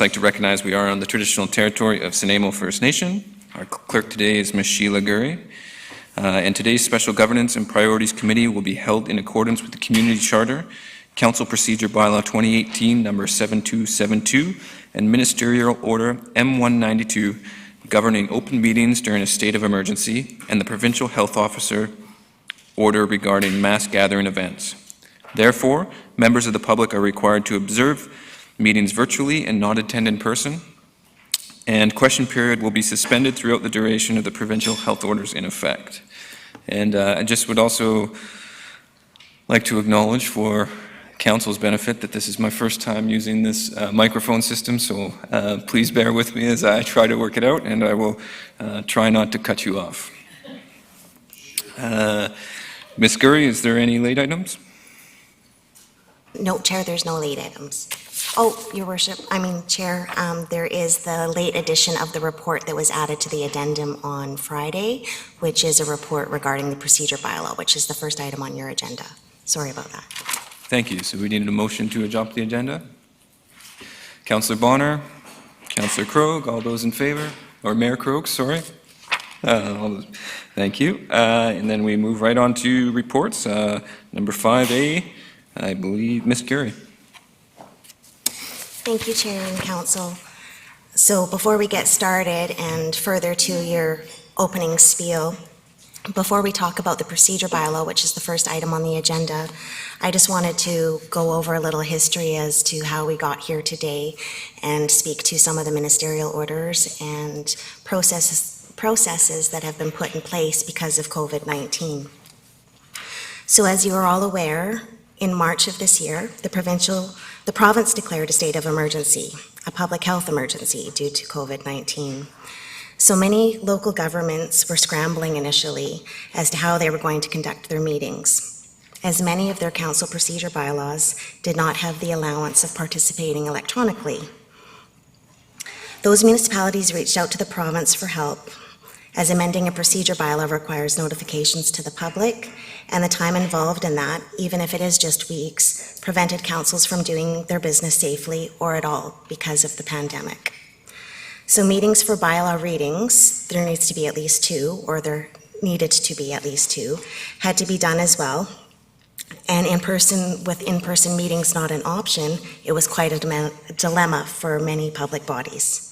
I'd like to recognize we are on the traditional territory of Nanaimo First Nation. Our clerk today is Ms. Sheila Gurry. And today's Special Governance and Priorities Committee will be held in accordance with the Community Charter, Council Procedure Bylaw 2018 number 7272, and Ministerial Order M192 governing open meetings during a state of emergency, and the Provincial Health Officer Order regarding mass gathering events. Therefore, members of the public are required to observe meetings virtually and not attend in person, and question period will be suspended throughout the duration of the provincial health orders in effect. And I just would also like to acknowledge for Council's benefit that this is my first time using this microphone system, so please bear with me as I try to work it out, and I will try not to cut you off. Ms. Gurry, is there any late items? No, Chair, there's no late items. Oh, Your Worship, Chair, there is the late edition of the report that was added to the addendum on Friday, which is a report regarding the procedure bylaw, which is the first item on your agenda. Sorry about that. Thank you. So we needed a motion to adopt the agenda. Councillor Bonner, Councillor Krogh, all those in favor? Or Mayor Krogh, sorry. Thank you. And then we move right on to reports. Number 5A, I believe Ms. Gurry. Thank you, Chair and Council. So before we get started and further to your opening spiel, before we talk about the procedure bylaw, which is the first item on the agenda, I just wanted to go over a little history as to how we got here today and speak to some of the ministerial orders and processes that have been put in place because of COVID-19. So as you are all aware, in March of this year, the province declared a state of emergency, a public health emergency due to COVID-19. So many local governments were scrambling initially as to how they were going to conduct their meetings, as many of their council procedure bylaws did not have the allowance of participating electronically. Those municipalities reached out to the province for help, as amending a procedure bylaw requires notifications to the public, and the time involved in that, even if it is just weeks, prevented councils from doing their business safely or at all because of the pandemic. So meetings for bylaw readings, there needs to be at least two, or there needed to be at least two, had to be done as well. And with in-person meetings not an option, it was quite a dilemma for many public bodies.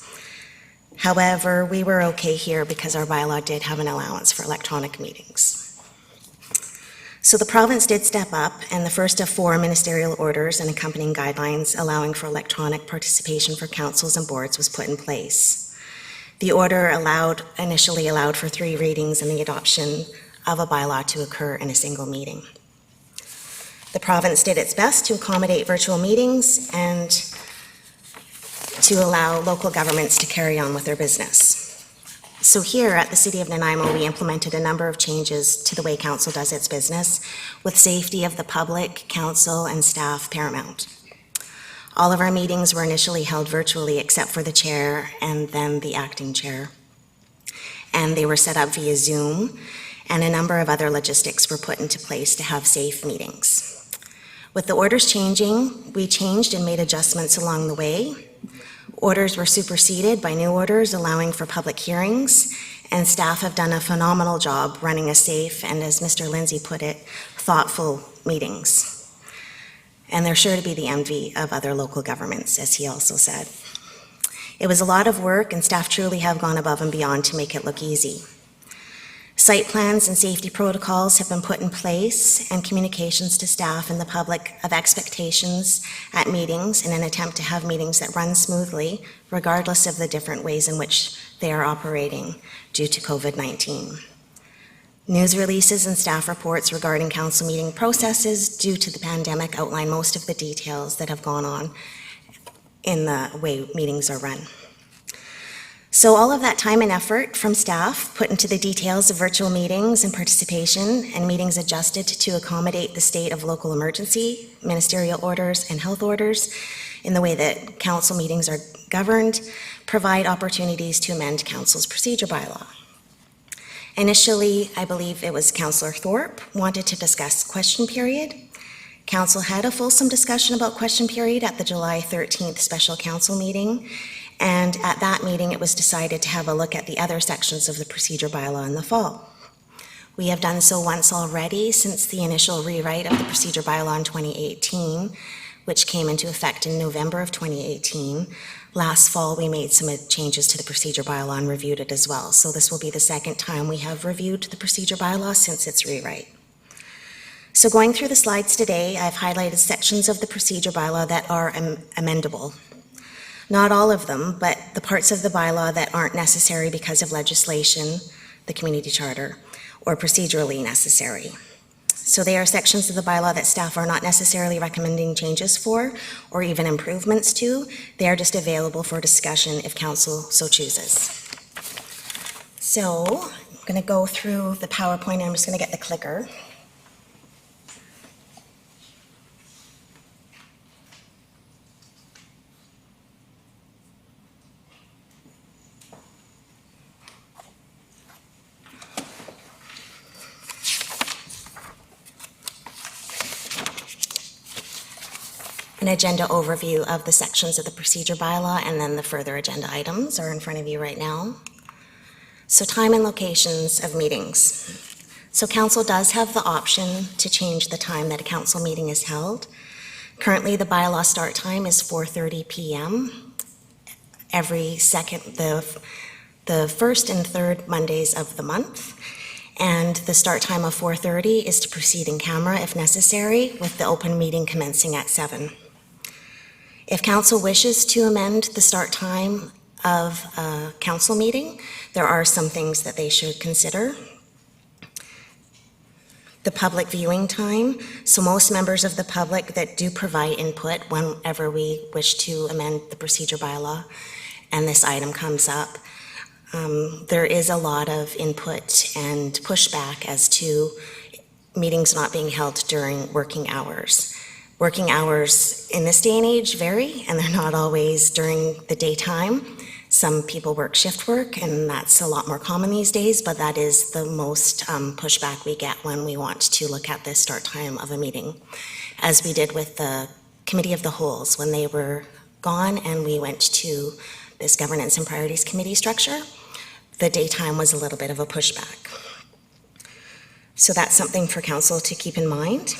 However, we were okay here because our bylaw did have an allowance for electronic meetings. So the province did step up, and the first of 4 ministerial orders and accompanying guidelines allowing for electronic participation for councils and boards was put in place. The order initially allowed for 3 readings and the adoption of a bylaw to occur in a single meeting. The province did its best to accommodate virtual meetings and to allow local governments to carry on with their business. So here at the City of Nanaimo, we implemented a number of changes to the way council does its business, with safety of the public, council, and staff paramount. All of our meetings were initially held virtually except for the chair and then the acting chair. And they were set up via Zoom, and a number of other logistics were put into place to have safe meetings. With the orders changing, we changed and made adjustments along the way. Orders were superseded by new orders allowing for public hearings, and staff have done a phenomenal job running a safe and, as Mr. Lindsay put it, thoughtful meetings. And they're sure to be the envy of other local governments, as he also said. It was a lot of work, and staff truly have gone above and beyond to make it look easy. Site plans and safety protocols have been put in place, and communications to staff and the public of expectations at meetings in an attempt to have meetings that run smoothly, regardless of the different ways in which they are operating due to COVID-19. News releases and staff reports regarding council meeting processes due to the pandemic outline most of the details that have gone on in the way meetings are run. So all of that time and effort from staff put into the details of virtual meetings and participation, and meetings adjusted to accommodate the state of local emergency, ministerial orders, and health orders in the way that council meetings are governed, provide opportunities to amend council's procedure bylaw. Initially, I believe it was Councillor Thorpe wanted to discuss question period. Council had a fulsome discussion about question period at the July 13th special council meeting, and at that meeting it was decided to have a look at the other sections of the procedure bylaw in the fall. We have done so once already since the initial rewrite of the procedure bylaw in 2018, which came into effect in November of 2018. Last fall, we made some changes to the procedure bylaw and reviewed it as well. So this will be the second time we have reviewed the procedure bylaw since its rewrite. So going through the slides today, I've highlighted sections of the procedure bylaw that are amendable. Not all of them, but the parts of the bylaw that aren't necessary because of legislation, the community charter, or procedurally necessary. So they are sections of the bylaw that staff are not necessarily recommending changes for or even improvements to. They are just available for discussion if council so chooses. So I'm going to go through the PowerPoint and I'm just going to get the clicker. An agenda overview of the sections of the procedure bylaw, and then the further agenda items are in front of you right now. So time and locations of meetings. So council does have the option to change the time that a council meeting is held. Currently, the bylaw start time is 4:30 p.m. every the first and third Mondays of the month. And the start time of 4:30 is to proceed in camera if necessary, with the open meeting commencing at 7. If council wishes to amend the start time of a council meeting, there are some things that they should consider. The public viewing time. So most members of the public that do provide input whenever we wish to amend the procedure bylaw and this item comes up, there is a lot of input and pushback as to meetings not being held during working hours. Working hours in this day and age vary, and they're not always during the daytime. Some people work shift work, and that's a lot more common these days, but that is the most pushback we get when we want to look at the start time of a meeting, as we did with the Committee of the Wholes when they were gone and we went to this Governance and Priorities Committee structure. The daytime was a little bit of a pushback. So that's something for council to keep in mind.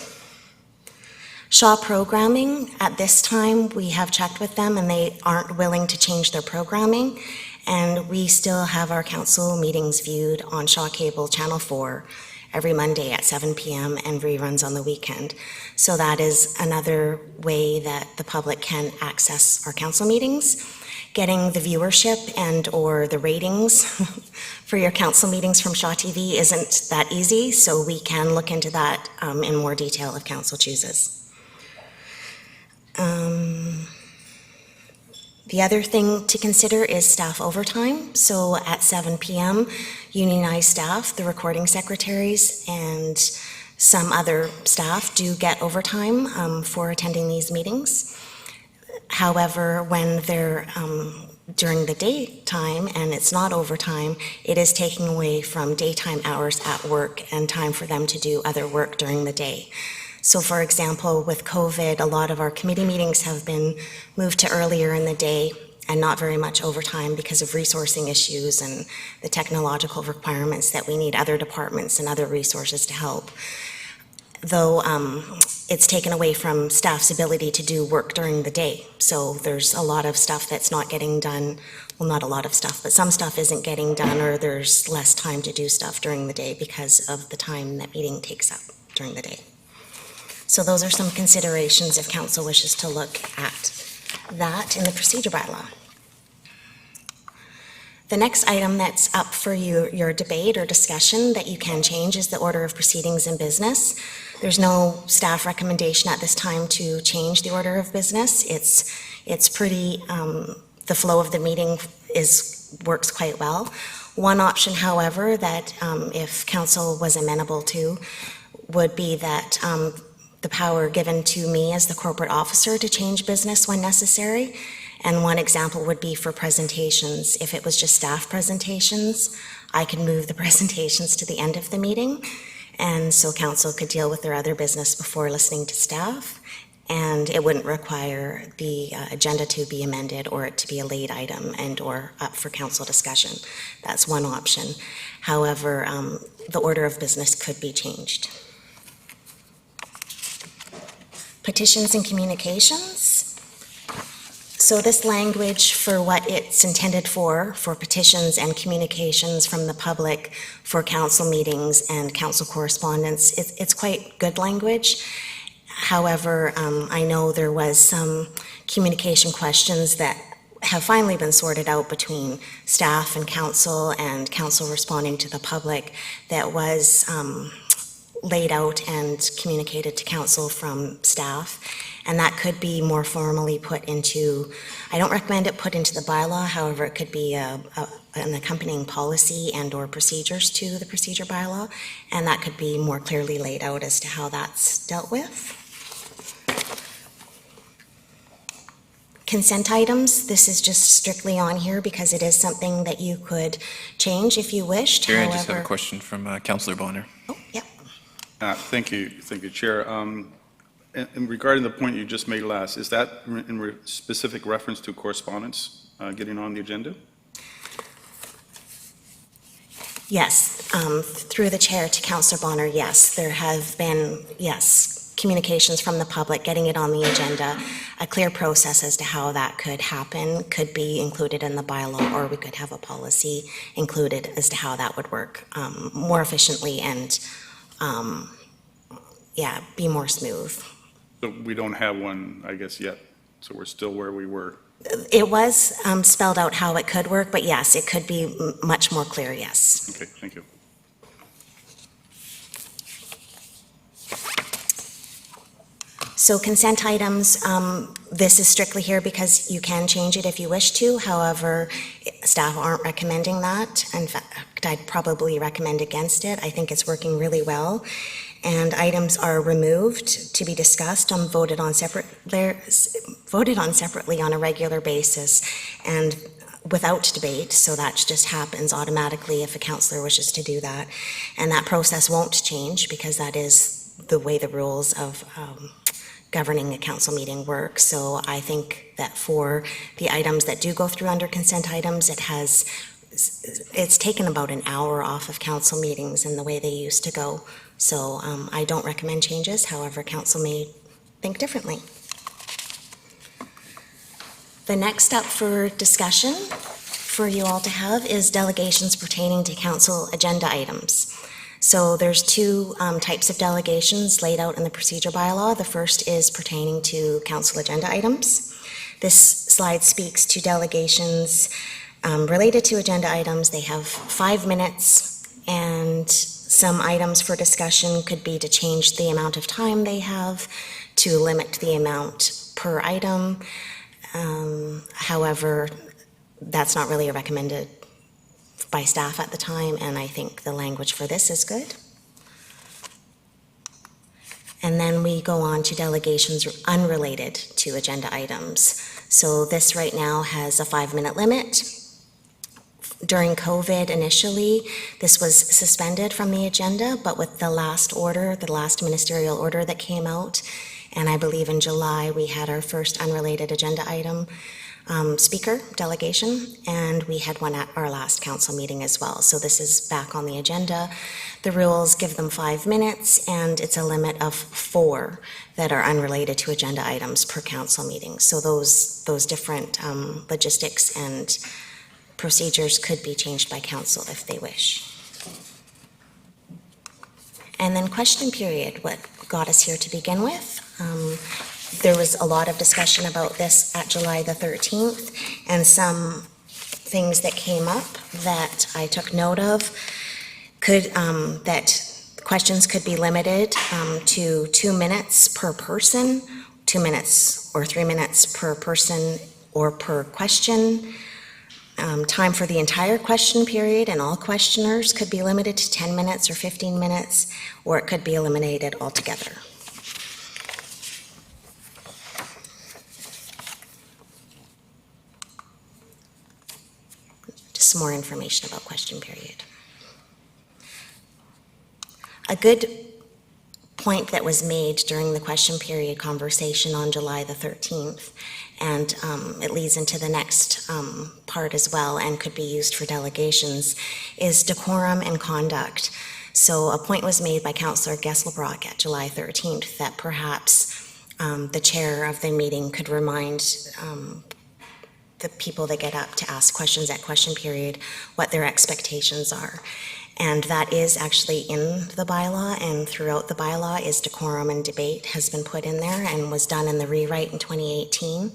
Shaw programming, at this time, we have checked with them and they aren't willing to change their programming. And we still have our council meetings viewed on Shaw Cable Channel 4 every Monday at 7 p.m. and reruns on the weekend. So that is another way that the public can access our council meetings. Getting the viewership and or the ratings for your council meetings from Shaw TV isn't that easy, so we can look into that in more detail if council chooses. The other thing to consider is staff overtime. So at 7 p.m., unionized staff, the recording secretaries, and some other staff do get overtime for attending these meetings. However, when they're during the daytime and it's not overtime, it is taking away from daytime hours at work and time for them to do other work during the day. So for example, with COVID, a lot of our committee meetings have been moved to earlier in the day and not very much overtime because of resourcing issues and the technological requirements that we need other departments and other resources to help. Though it's taken away from staff's ability to do work during the day. So there's a lot of stuff that's not getting done. Well, not a lot of stuff, but some stuff isn't getting done, or there's less time to do stuff during the day because of the time that meeting takes up during the day. So those are some considerations if council wishes to look at that in the procedure bylaw. The next item that's up for your debate or discussion that you can change is the order of proceedings in business. There's no staff recommendation at this time to change the order of business. It's pretty, the flow of the meeting works quite well. One option, however, that if council was amenable to, would be that the power given to me as the corporate officer to change business when necessary. And one example would be for presentations. If it was just staff presentations, I could move the presentations to the end of the meeting. And so council could deal with their other business before listening to staff, and it wouldn't require the agenda to be amended or it to be a late item and or up for council discussion. That's one option. However, the order of business could be changed. Petitions and communications. So this language for what it's intended for petitions and communications from the public for council meetings and council correspondence, it's quite good language. However, I know there was some communication questions that have finally been sorted out between staff and council responding to the public that was laid out and communicated to council from staff. And that could be more formally put into, I don't recommend it put into the bylaw, however, it could be an accompanying policy and or procedures to the procedure bylaw, and that could be more clearly laid out as to how that's dealt with. Consent items, this is just strictly on here because it is something that you could change if you wished. Chair, I just have a question from Councillor Bonner. Oh, yep. Thank you, Chair. And regarding the point you just made last, is that in specific reference to correspondence getting on the agenda? Yes, through the chair to Councillor Bonner, yes, there have been, yes, communications from the public, getting it on the agenda. A clear process as to how that could happen could be included in the bylaw, or we could have a policy included as to how that would work more efficiently and, yeah, be more smooth. So we don't have one, I guess, yet, so we're still where we were. It was spelled out how it could work, but yes, it could be much more clear, yes. Okay, thank you. So consent items, this is strictly here because you can change it if you wish to. However, staff aren't recommending that. In fact, I'd probably recommend against it. I think it's working really well. And items are removed to be discussed and voted on separately on a regular basis and without debate. So that just happens automatically if a councillor wishes to do that. And that process won't change because that is the way the rules of governing a council meeting work. So I think that for the items that do go through under consent items, it's taken about an hour off of council meetings in the way they used to go. So I don't recommend changes. However, council may think differently. The next up for discussion for you all to have is delegations pertaining to council agenda items. So there's two types of delegations laid out in the procedure bylaw. The first is pertaining to council agenda items. This slide speaks to delegations related to agenda items. They have 5 minutes, and some items for discussion could be to change the amount of time they have, to limit the amount per item. However, that's not really recommended by staff at the time, and I think the language for this is good. And then we go on to delegations unrelated to agenda items. So this right now has a 5-minute limit. During COVID initially, this was suspended from the agenda, but with the last order, the last ministerial order that came out, and I believe in July, we had our first unrelated agenda item speaker delegation, and we had one at our last council meeting as well. So this is back on the agenda. The rules give them 5 minutes, and it's a limit of 4 that are unrelated to agenda items per council meeting. So those different logistics and procedures could be changed by council if they wish. And then question period, what got us here to begin with. There was a lot of discussion about this at July the 13th, and some things that came up that I took note of that questions could be limited to 2 minutes per person, 2 minutes or 3 minutes per person or per question. Time for the entire question period and all questioners could be limited to 10 minutes or 15 minutes, or it could be eliminated altogether. Just some more information about question period. A good point that was made during the question period conversation on July the 13th, and it leads into the next part as well and could be used for delegations, is decorum and conduct. So a point was made by Councillor Gesselbrock at July 13th that perhaps the chair of the meeting could remind the people that get up to ask questions at question period what their expectations are. And that is actually in the bylaw, and throughout the bylaw is decorum and debate has been put in there and was done in the rewrite in 2018.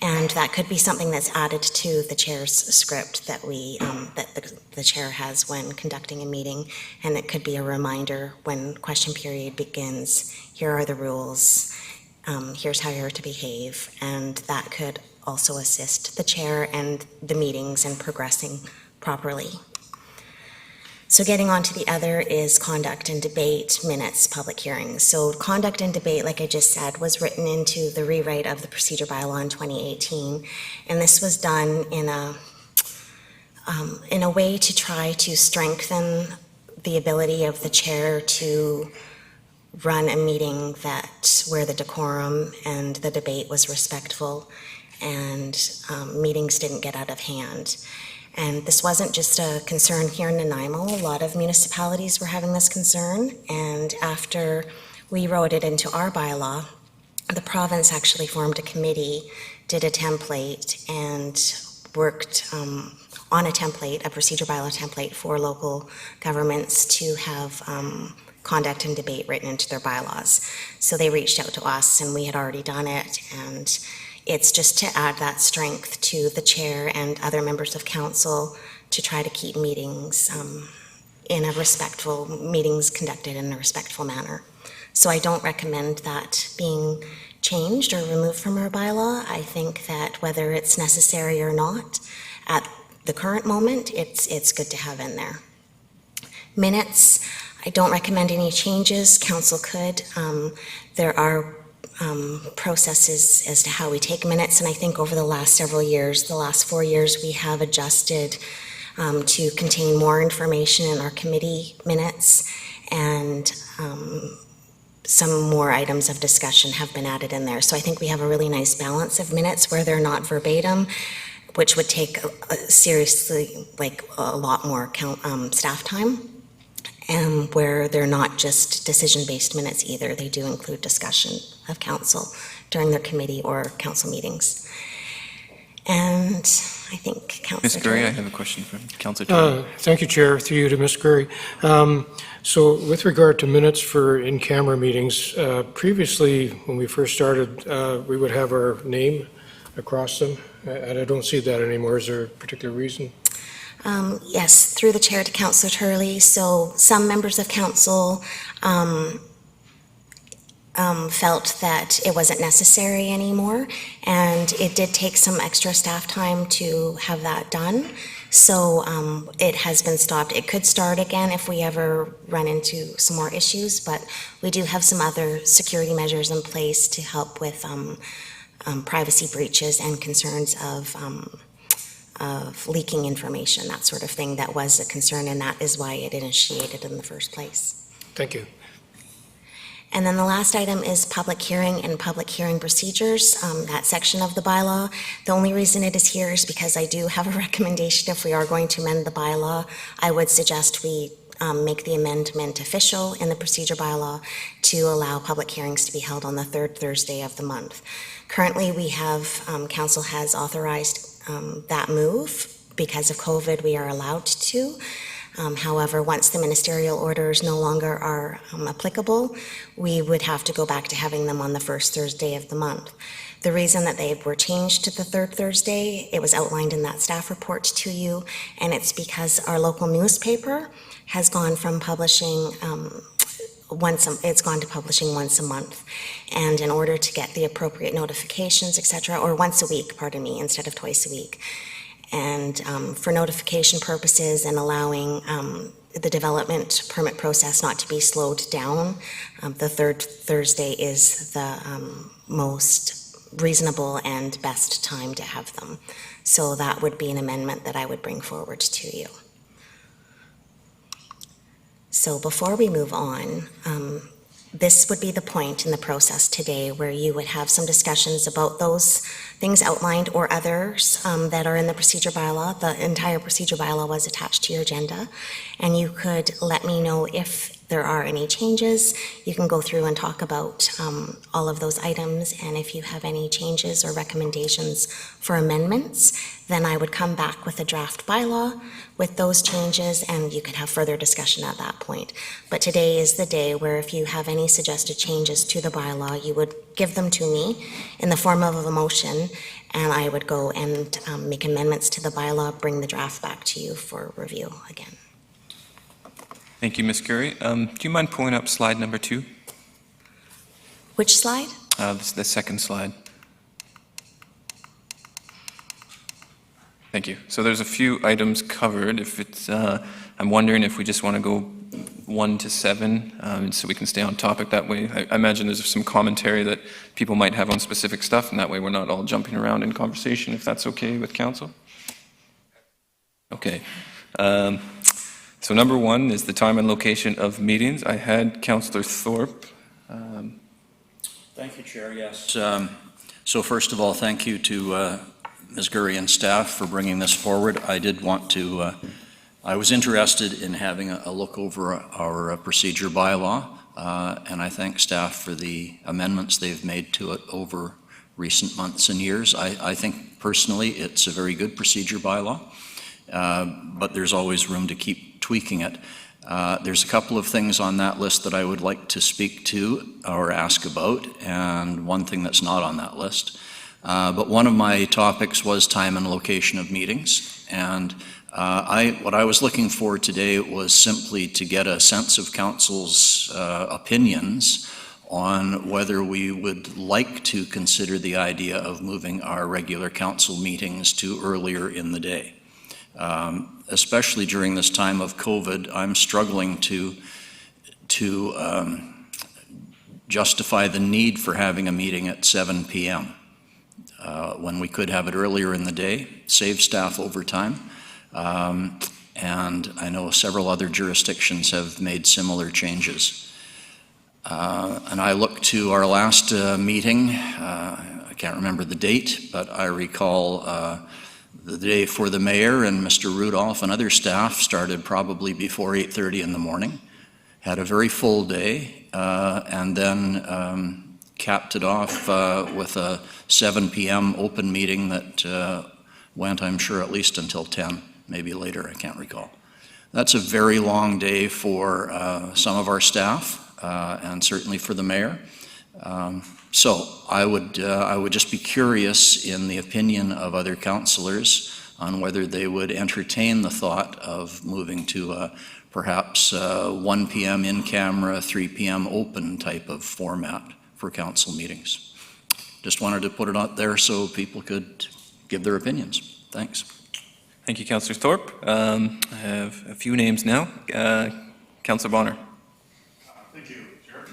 And that could be something that's added to the chair's script that the chair has when conducting a meeting. And it could be a reminder when question period begins, here are the rules, here's how you're to behave. And that could also assist the chair and the meetings in progressing properly. So getting on to the other is conduct and debate, minutes, public hearings. So conduct and debate, like I just said, was written into the rewrite of the procedure bylaw in 2018. And this was done in a way to try to strengthen the ability of the chair to run a meeting where the decorum and the debate was respectful and meetings didn't get out of hand. And this wasn't just a concern here in Nanaimo. A lot of municipalities were having this concern. And after we wrote it into our bylaw, the province actually formed a committee, did a template, and worked on a template, a procedure bylaw template for local governments to have conduct and debate written into their bylaws. So they reached out to us, and we had already done it. And it's just to add that strength to the chair and other members of council to try to keep meetings meetings conducted in a respectful manner. So I don't recommend that being changed or removed from our bylaw. I think that whether it's necessary or not, at the current moment, it's good to have in there. Minutes, I don't recommend any changes. Council could. There are processes as to how we take minutes, and I think over the last several years, the last 4 years, we have adjusted to contain more information in our committee minutes, and some more items of discussion have been added in there. So I think we have a really nice balance of minutes where they're not verbatim, which would take seriously like a lot more staff time, and where they're not just decision-based minutes either. They do include discussion of council during their committee or council meetings. And I think Councillor Ms. Gurry, I have a question from Councillor. Thank you, Chair. Through you to Ms. Gurry. So with regard to minutes for in-camera meetings, previously when we first started, we would have our name across them, and I don't see that anymore. Is there a particular reason? Yes, through the chair to Councillor Turley. So some members of council felt that it wasn't necessary anymore, and it did take some extra staff time to have that done. So it has been stopped. It could start again if we ever run into some more issues, but we do have some other security measures in place to help with privacy breaches and concerns of leaking information, that sort of thing. That was a concern, and that is why it initiated in the first place. Thank you. And then the last item is public hearing and public hearing procedures, that section of the bylaw. The only reason it is here is because I do have a recommendation. If we are going to amend the bylaw, I would suggest we make the amendment official in the procedure bylaw to allow public hearings to be held on the third Thursday of the month. Currently, we have, council has authorized that move. Because of COVID, we are allowed to. However, once the ministerial orders no longer are applicable, we would have to go back to having them on the first Thursday of the month. The reason that they were changed to the third Thursday, it was outlined in that staff report to you, and it's because our local newspaper has gone from publishing it's gone to publishing once a month. And in order to get the appropriate notifications, etc., or once a week, pardon me, instead of twice a week. And for notification purposes and allowing the development permit process not to be slowed down, the third Thursday is the most reasonable and best time to have them. So that would be an amendment that I would bring forward to you. So before we move on, this would be the point in the process today where you would have some discussions about those things outlined or others that are in the procedure bylaw. The entire procedure bylaw was attached to your agenda, and you could let me know if there are any changes. You can go through and talk about all of those items, and if you have any changes or recommendations for amendments, then I would come back with a draft bylaw with those changes, and you could have further discussion at that point. But today is the day where if you have any suggested changes to the bylaw, you would give them to me in the form of a motion, and I would go and make amendments to the bylaw, bring the draft back to you for review again. Thank you, Ms. Gurry. Do you mind pulling up slide number 2? Which slide? This is the second slide. Thank you. So there's a few items covered. If it's, I'm wondering if we just want to go 1 to 7, so we can stay on topic that way. I imagine there's some commentary that people might have on specific stuff, and that way we're not all jumping around in conversation, if that's okay with council. Okay. So number 1 is the time and location of meetings. I had Councillor Thorpe. Thank you, Chair. Yes. So first of all, thank you to Ms. Gurry and staff for bringing this forward. I did want to, I was interested in having a look over our procedure bylaw, and I thank staff for the amendments they've made to it over recent months and years. I think personally it's a very good procedure bylaw, but there's always room to keep tweaking it. There's a couple of things on that list that I would like to speak to or ask about, and one thing that's not on that list. But one of my topics was time and location of meetings, and what I was looking for today was simply to get a sense of council's opinions on whether we would like to consider the idea of moving our regular council meetings to earlier in the day. Especially during this time of COVID, I'm struggling to justify the need for having a meeting at 7 p.m. When we could have it earlier in the day, save staff overtime. And I know several other jurisdictions have made similar changes. And I look to our last meeting, I can't remember the date, but I recall the day for the mayor and Mr. Rudolph and other staff started probably before 8:30 in the morning, had a very full day, and then capped it off with a 7 p.m. open meeting that went, I'm sure, at least until 10, maybe later, I can't recall. That's a very long day for some of our staff, and certainly for the mayor. So I would just be curious in the opinion of other councillors on whether they would entertain the thought of moving to perhaps 1 p.m. in camera, 3 p.m. open type of format for council meetings. Just wanted to put it out there so people could give their opinions. Thanks. Thank you, Councillor Thorpe. I have a few names now. Councillor Bonner. Thank you, Chair.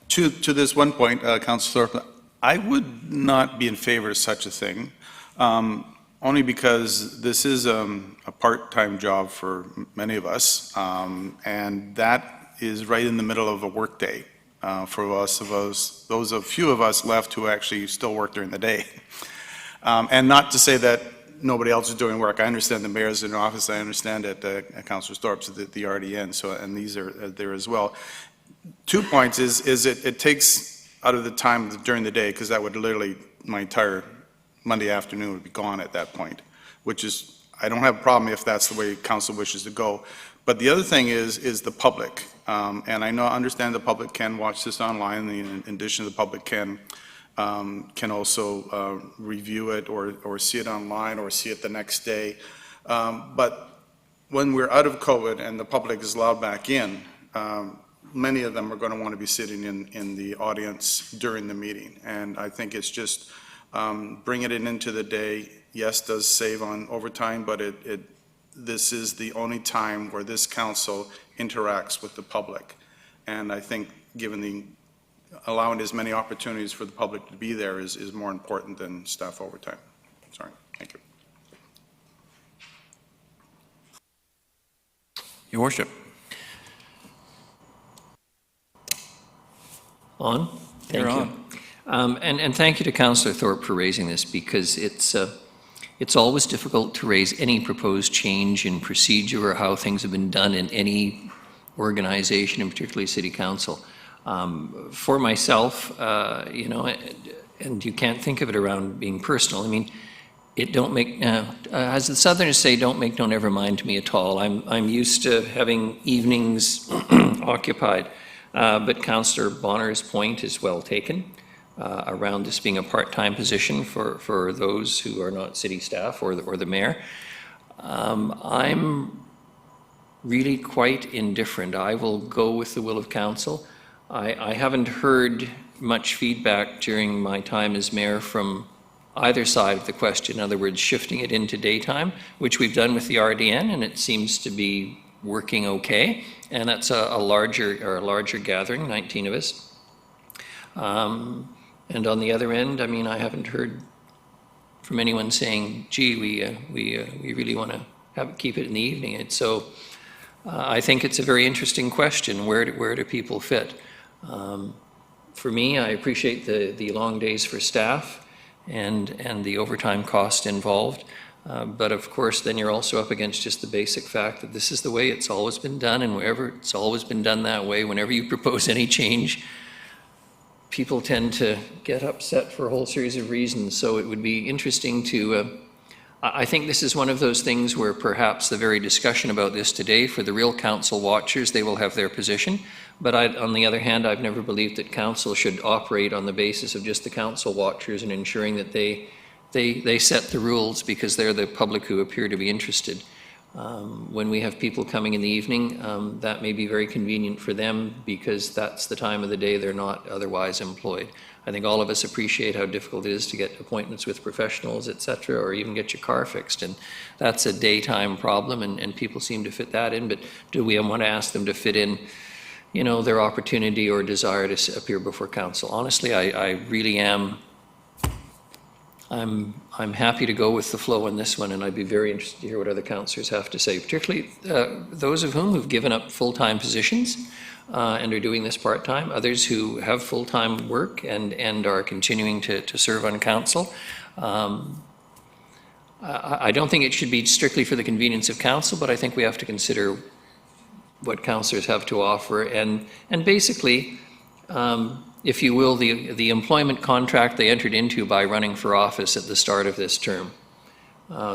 To this one point, Councillor Thorpe, I would not be in favor of such a thing, only because this is a part-time job for many of us, and that is right in the middle of a workday for those of few of us left who actually still work during the day. And not to say that nobody else is doing work. I understand the mayor's in office. I understand that Councillor Thorpe's at the RDN, so, and these are there as well. 2 points is it takes out of the time during the day, because that would literally, my entire Monday afternoon would be gone at that point, which is, I don't have a problem if that's the way council wishes to go. But the other thing is the public. And I understand the public can watch this online. In addition, the public can also review it or see it online or see it the next day. But when we're out of COVID and the public is allowed back in, many of them are going to want to be sitting in the audience during the meeting. And I think it's just bringing it into the day, yes, does save on overtime, but this is the only time where this council interacts with the public. And I think given allowing as many opportunities for the public to be there is more important than staff overtime. Sorry, thank you. Your Worship. On? Thank You're you. on. And thank you to Councillor Thorpe for raising this, because it's always difficult to raise any proposed change in procedure or how things have been done in any organization, and particularly City Council. For myself, you know, and you can't think of it around being personal. I mean, it don't make, as the Southerners say, don't make no never mind to me at all. I'm used to having evenings occupied. But Councillor Bonner's point is well taken around this being a part-time position for those who are not city staff or the mayor. I'm really quite indifferent. I will go with the will of council. I haven't heard much feedback during my time as mayor from either side of the question. In other words, shifting it into daytime, which we've done with the RDN, and it seems to be working okay. And that's a larger gathering, 19 of us. And on the other end, I mean, I haven't heard from anyone saying, gee, we really want to keep it in the evening. And so I think it's a very interesting question. Where do people fit? For me, I appreciate the long days for staff and the overtime cost involved. But of course, then you're also up against just the basic fact that this is the way it's always been done, and wherever it's always been done that way, whenever you propose any change, people tend to get upset for a whole series of reasons. So it would be interesting to, I think this is one of those things where perhaps the very discussion about this today, for the real council watchers, they will have their position. But on the other hand, I've never believed that council should operate on the basis of just the council watchers and ensuring that they set the rules because they're the public who appear to be interested. When we have people coming in the evening, that may be very convenient for them because that's the time of the day they're not otherwise employed. I think all of us appreciate how difficult it is to get appointments with professionals, et cetera, or even get your car fixed. And that's a daytime problem, and people seem to fit that in. But do we want to ask them to fit in, you know, their opportunity or desire to appear before council? Honestly, I really am. I'm happy to go with the flow on this one, and I'd be very interested to hear what other councillors have to say, particularly those of whom who've given up full-time positions and are doing this part-time, others who have full-time work and are continuing to serve on council. I don't think it should be strictly for the convenience of council, but I think we have to consider what councillors have to offer, and basically, if you will, the employment contract they entered into by running for office at the start of this term.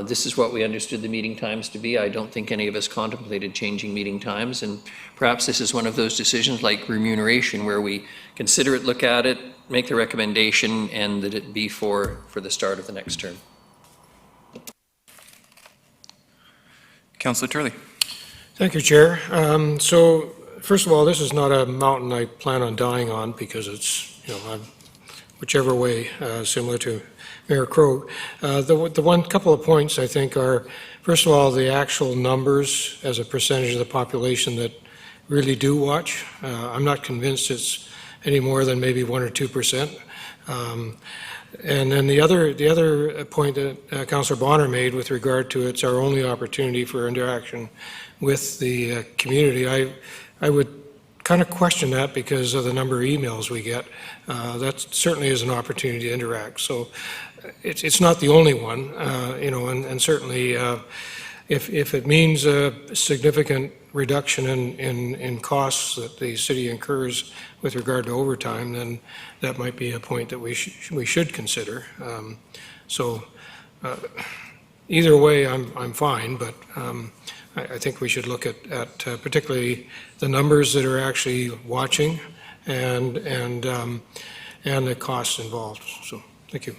This is what we understood the meeting times to be. I don't think any of us contemplated changing meeting times, and perhaps this is one of those decisions like remuneration where we consider it, look at it, make the recommendation, and that it be for the start of the next term. Councillor Turley. Thank you, Chair. So, first of all, this is not a mountain I plan on dying on because it's, you know, whichever way, similar to Mayor Crow. The one couple of points I think are, first of all, the actual numbers as a percentage of the population that really do watch. I'm not convinced it's any more than maybe 1 or 2%. And then the other point that Councillor Bonner made with regard to it's our only opportunity for interaction with the community, I would kind of question that because of the number of emails we get. That certainly is an opportunity to interact. So it's not the only one, you know, and certainly if it means a significant reduction in costs that the city incurs with regard to overtime, then that might be a point that we should consider. So either way, I'm fine, but I think we should look at particularly the numbers that are actually watching and the costs involved. So thank you.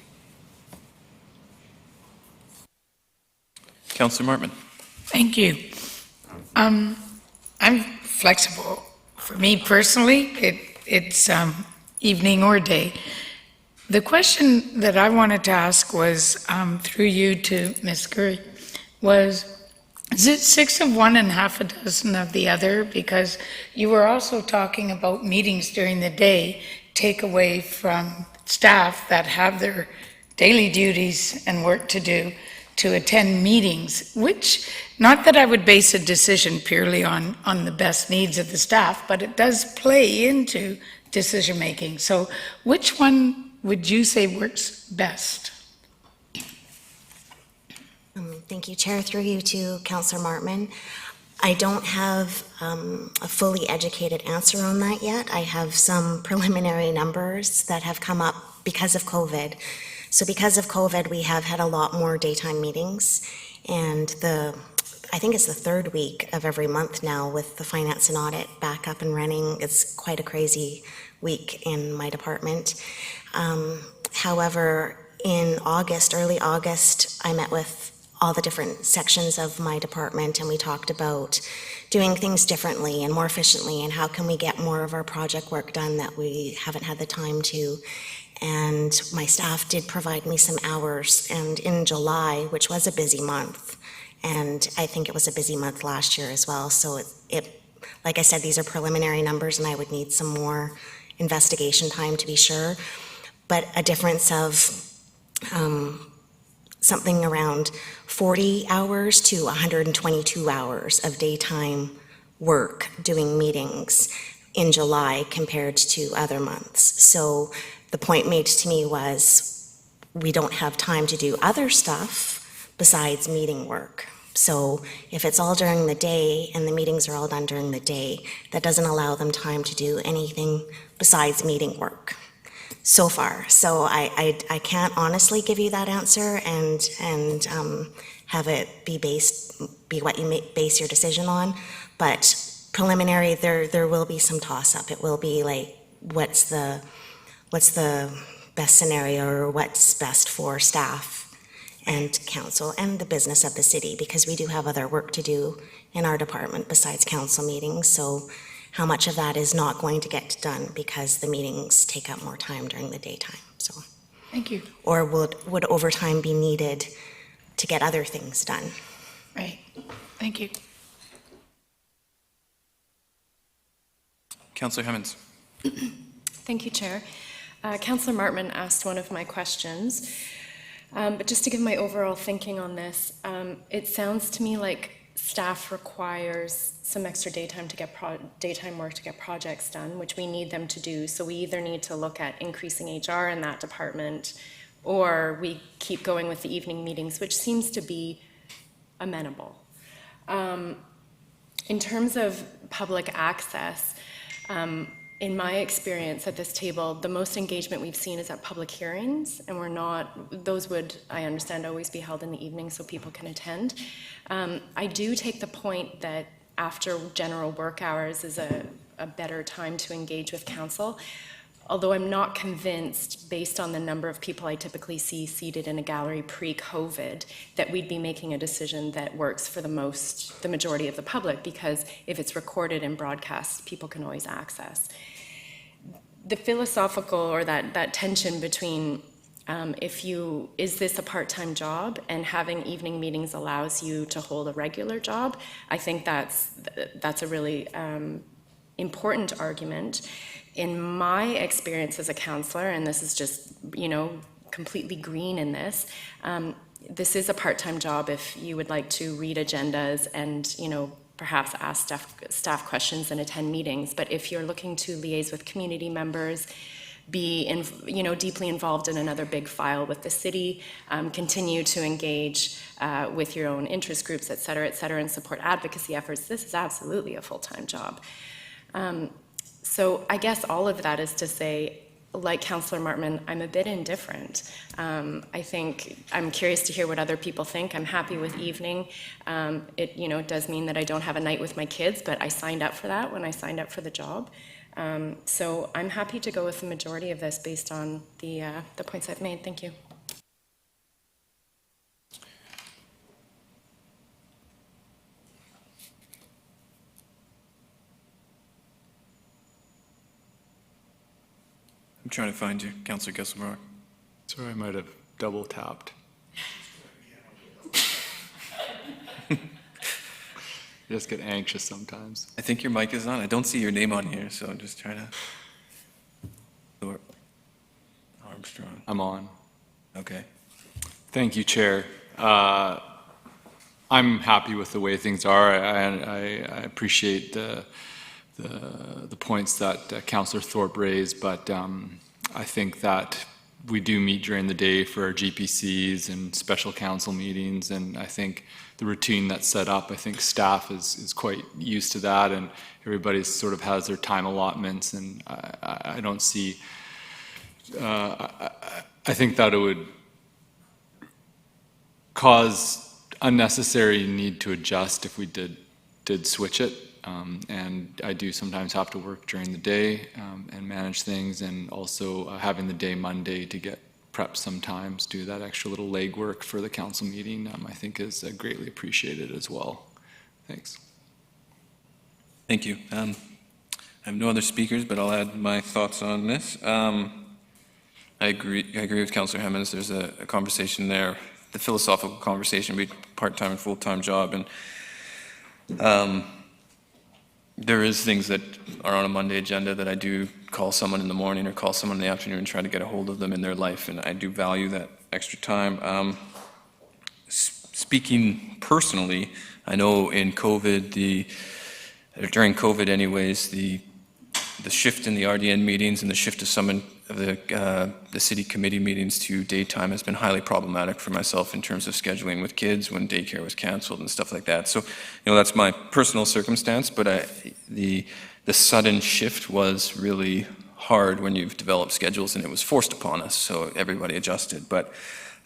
Councillor Martman. Thank you. I'm flexible. For me personally, it's evening or day. The question that I wanted to ask was, through you to Ms. Curry, is it 6 of one and half a dozen of the other? Because you were also talking about meetings during the day take away from staff that have their daily duties and work to do to attend meetings, which, not that I would base a decision purely on the best needs of the staff, but it does play into decision-making. So which one would you say works best? Thank you, Chair. Through you to Councillor Martman. I don't have a fully educated answer on that yet. I have some preliminary numbers that have come up because of COVID. So because of COVID, we have had a lot more daytime meetings, and I think it's the third week of every month now with the finance and audit back up and running. It's quite a crazy week in my department. However, in August, early August, I met with all the different sections of my department, and we talked about doing things differently and more efficiently, and how can we get more of our project work done that we haven't had the time to. And my staff did provide me some hours, and in July, which was a busy month, and I think it was a busy month last year as well, so it like I said, these are preliminary numbers, and I would need some more investigation time to be sure, but a difference of something around 40 hours to 122 hours of daytime work doing meetings in July compared to other months. So the point made to me was we don't have time to do other stuff besides meeting work. So if it's all during the day and the meetings are all done during the day, that doesn't allow them time to do anything besides meeting work so far. So I can't honestly give you that answer and have it be what you base your decision on. But preliminary, there will be some toss up. It will be like, what's the best scenario, or what's best for staff and council and the business of the city, because we do have other work to do in our department besides council meetings. So how much of that is not going to get done because the meetings take up more time during the daytime? So, Thank you. or would overtime be needed to get other things done? Right. Thank you. Councillor Hemmons. Thank you, Chair. Councillor Martman asked one of my questions, but just to give my overall thinking on this, it sounds to me like staff requires some extra daytime work to get projects done, which we need them to do. So we either need to look at increasing HR in that department, or we keep going with the evening meetings, which seems to be amenable. In terms of public access, in my experience at this table, the most engagement we've seen is at public hearings, and those would, I understand, always be held in the evening so people can attend. I do take the point that after general work hours is a better time to engage with council, although I'm not convinced, based on the number of people I typically see seated in a gallery pre-COVID, that we'd be making a decision that works for the majority of the public, because if it's recorded and broadcast, people can always access. The philosophical, or that tension between is this a part-time job, and having evening meetings allows you to hold a regular job, I think that's a really important argument. In my experience as a councillor, and this is just, completely green in this, this is a part-time job if you would like to read agendas and, perhaps ask staff questions and attend meetings. But if you're looking to liaise with community members, be deeply involved in another big file with the city, continue to engage with your own interest groups, et cetera, and support advocacy efforts, this is absolutely a full-time job. So I guess all of that is to say, like Councillor Martman, I'm a bit indifferent. I think I'm curious to hear what other people think. I'm happy with evening. It does mean that I don't have a night with my kids, but I signed up for that when I signed up for the job. So I'm happy to go with the majority of this based on the points I've made. Thank you. I'm trying to find you, Councillor Gesselbrock. Sorry, I might have double tapped. I just get anxious sometimes. I think your mic is on. I don't see your name on here, so I'm just trying to... Armstrong. I'm on. Okay. Thank you, Chair. I'm happy with the way things are. I appreciate the the points that Councillor Thorpe raised, but I think that we do meet during the day for our GPCs and special council meetings, and I think the routine that's set up, I think staff is quite used to that, and everybody sort of has their time allotments, and I don't see, I think that it would cause unnecessary need to adjust if we did switch it. And I do sometimes have to work during the day and manage things, and also having the day Monday to get prep sometimes, do that extra little legwork for the council meeting, I think is greatly appreciated as well. Thanks. Thank you. I have no other speakers, but I'll add my thoughts on this. I agree with Councillor Hemmons. There's a conversation there, the philosophical conversation between part-time and full-time job, and there is things that are on a Monday agenda that I do call someone in the morning or call someone in the afternoon and try to get a hold of them in their life, and I do value that extra time. Speaking personally, I know in COVID, during COVID anyways, the shift in the RDN meetings and the shift of some of the city committee meetings to daytime has been highly problematic for myself in terms of scheduling with kids when daycare was canceled and stuff like that. So, that's my personal circumstance, but the sudden shift was really hard when you've developed schedules, and it was forced upon us, so everybody adjusted. But,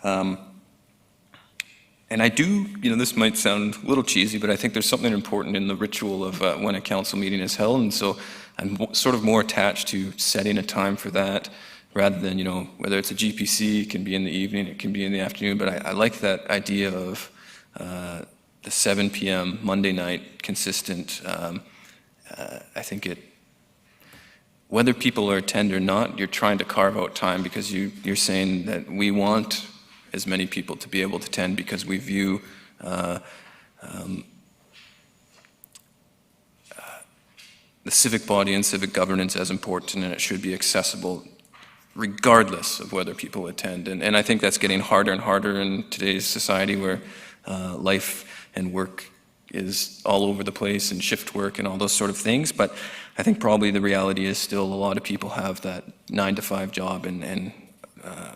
and I do, this might sound a little cheesy, but I think there's something important in the ritual of when a council meeting is held, and so I'm sort of more attached to setting a time for that rather than, whether it's a GPC, it can be in the evening, it can be in the afternoon, but I like that idea of the 7 p.m. Monday night consistent. I think whether people are attend or not, you're trying to carve out time because you're saying that we want as many people to be able to attend because we view the civic body and civic governance as important, and it should be accessible regardless of whether people attend. And I think that's getting harder and harder in today's society where life and work is all over the place and shift work and all those sort of things. But I think probably the reality is still a lot of people have that 9-to-5 job, and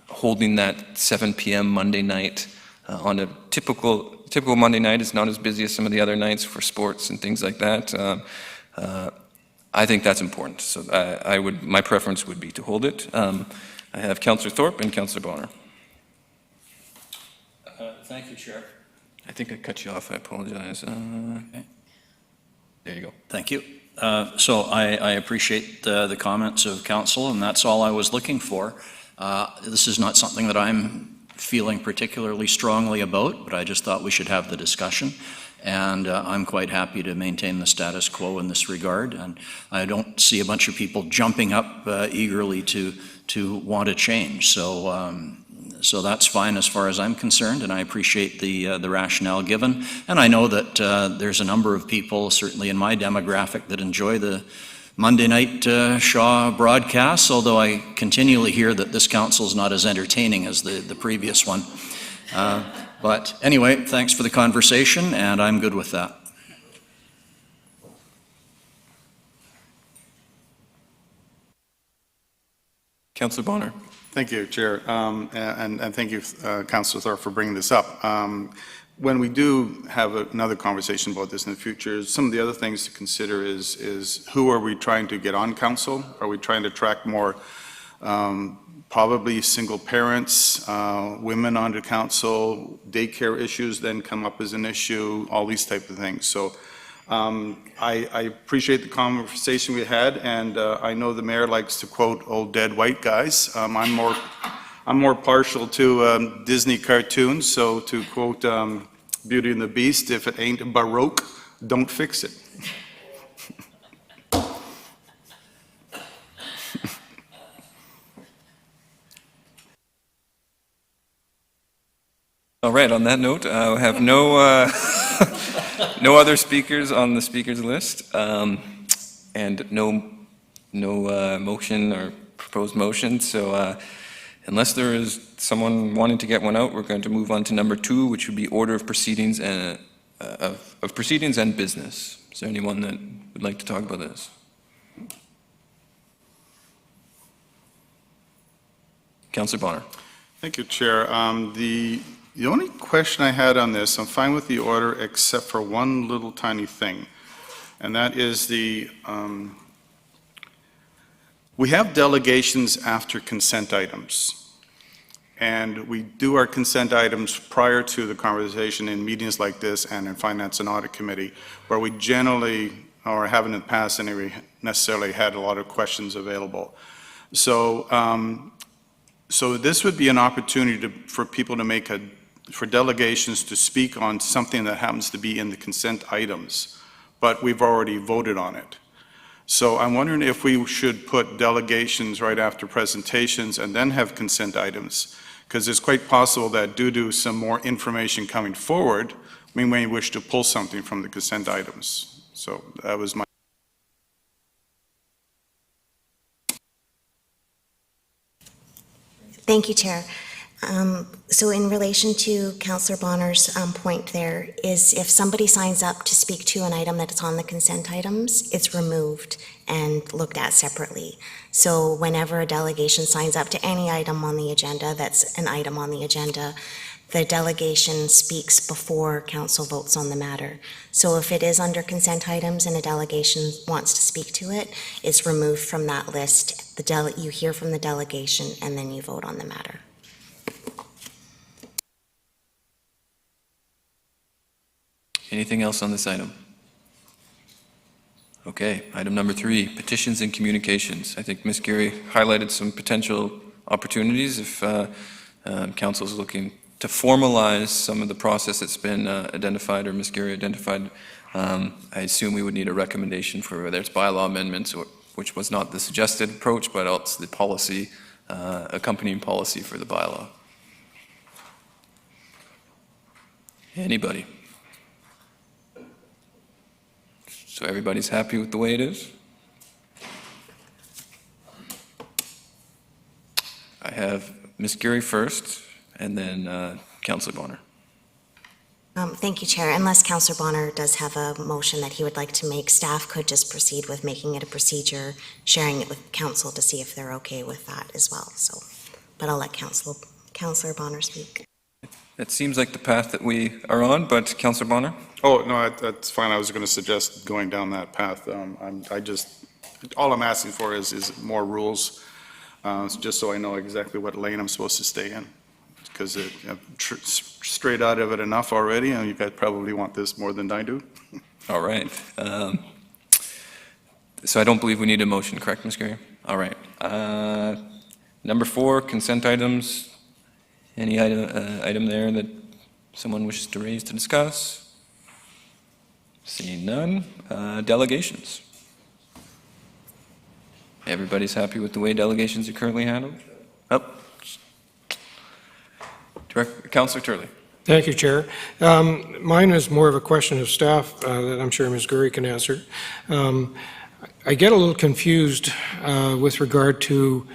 holding that 7 p.m. Monday night on a typical Monday night is not as busy as some of the other nights for sports and things like that. I think that's important. So my preference would be to hold it. I have Councillor Thorpe and Councillor Bonner. Thank you, Chair. I think I cut you off. I apologize. Okay. There you go. Thank you. So I appreciate the comments of council, and that's all I was looking for. This is not something that I'm feeling particularly strongly about, but I just thought we should have the discussion. And I'm quite happy to maintain the status quo in this regard. And I don't see a bunch of people jumping up eagerly to want to change. So that's fine as far as I'm concerned, and I appreciate the rationale given. And I know that there's a number of people, certainly in my demographic, that enjoy the Monday night Shaw broadcasts, although I continually hear that this council is not as entertaining as the previous one. But anyway, thanks for the conversation, and I'm good with that. Councillor Bonner. Thank you, Chair, and thank you, Councillor Thorpe, for bringing this up. When we do have another conversation about this in the future, some of the other things to consider is who are we trying to get on council? Are we trying to attract more probably single parents, women onto council, daycare issues then come up as an issue, all these type of things. So I appreciate the conversation we had, and I know the mayor likes to quote old dead white guys. I'm more partial to Disney cartoons, so to quote Beauty and the Beast, if it ain't Baroque, don't fix it. All right, on that note, I have no other speakers on the speakers list, and no motion or proposed motion. So unless there is someone wanting to get one out, we're going to move on to number 2, which would be order of proceedings and of proceedings and business. Is there anyone that would like to talk about this? Councillor Bonner. Thank you, Chair. The only question I had on this, I'm fine with the order except for one little tiny thing, and that is we have delegations after consent items. And we do our consent items prior to the conversation in meetings like this and in Finance and Audit Committee, where we generally, or haven't in the past anyway, necessarily had a lot of questions available. So, so this would be an opportunity for people to for delegations to speak on something that happens to be in the consent items, but we've already voted on it. So I'm wondering if we should put delegations right after presentations and then have consent items, because it's quite possible that due to some more information coming forward, we may wish to pull something from the consent items. So that was my. Thank you, Chair. So in relation to Councillor Bonner's point there, is if somebody signs up to speak to an item that is on the consent items, it's removed and looked at separately. So whenever a delegation signs up to any item on the agenda, that's an item on the agenda, the delegation speaks before council votes on the matter. So if it is under consent items and a delegation wants to speak to it, it's removed from that list. You hear from the delegation and then you vote on the matter. Anything else on this item? Okay, item number 3, petitions and communications. I think Ms. Geary highlighted some potential opportunities if council is looking to formalize some of the process that's been identified or Ms. Geary identified. I assume we would need a recommendation for whether it's bylaw amendments, which was not the suggested approach, but else the policy, accompanying policy for the bylaw. Anybody? So everybody's happy with the way it is? I have Ms. Geary first, and then Councillor Bonner. Thank you, Chair. Unless Councillor Bonner does have a motion that he would like to make, staff could just proceed with making it a procedure, sharing it with council to see if they're okay with that as well. So, but I'll let Councillor Bonner speak. It seems like the path that we are on, but Councillor Bonner? Oh, no, that's fine. I was going to suggest going down that path. All I'm asking for is more rules, just so I know exactly what lane I'm supposed to stay in. Because I've strayed out of it enough already, and you guys probably want this more than I do. All right. So I don't believe we need a motion, correct, Ms. Geary? All right. Number 4, consent items. Any item there that someone wishes to raise to discuss? Seeing none. Delegations. Everybody's happy with the way delegations are currently handled? Councillor Turley. Thank you, Chair. Mine is more of a question of staff that I'm sure Ms. Gurry can answer. I get a little confused with regard to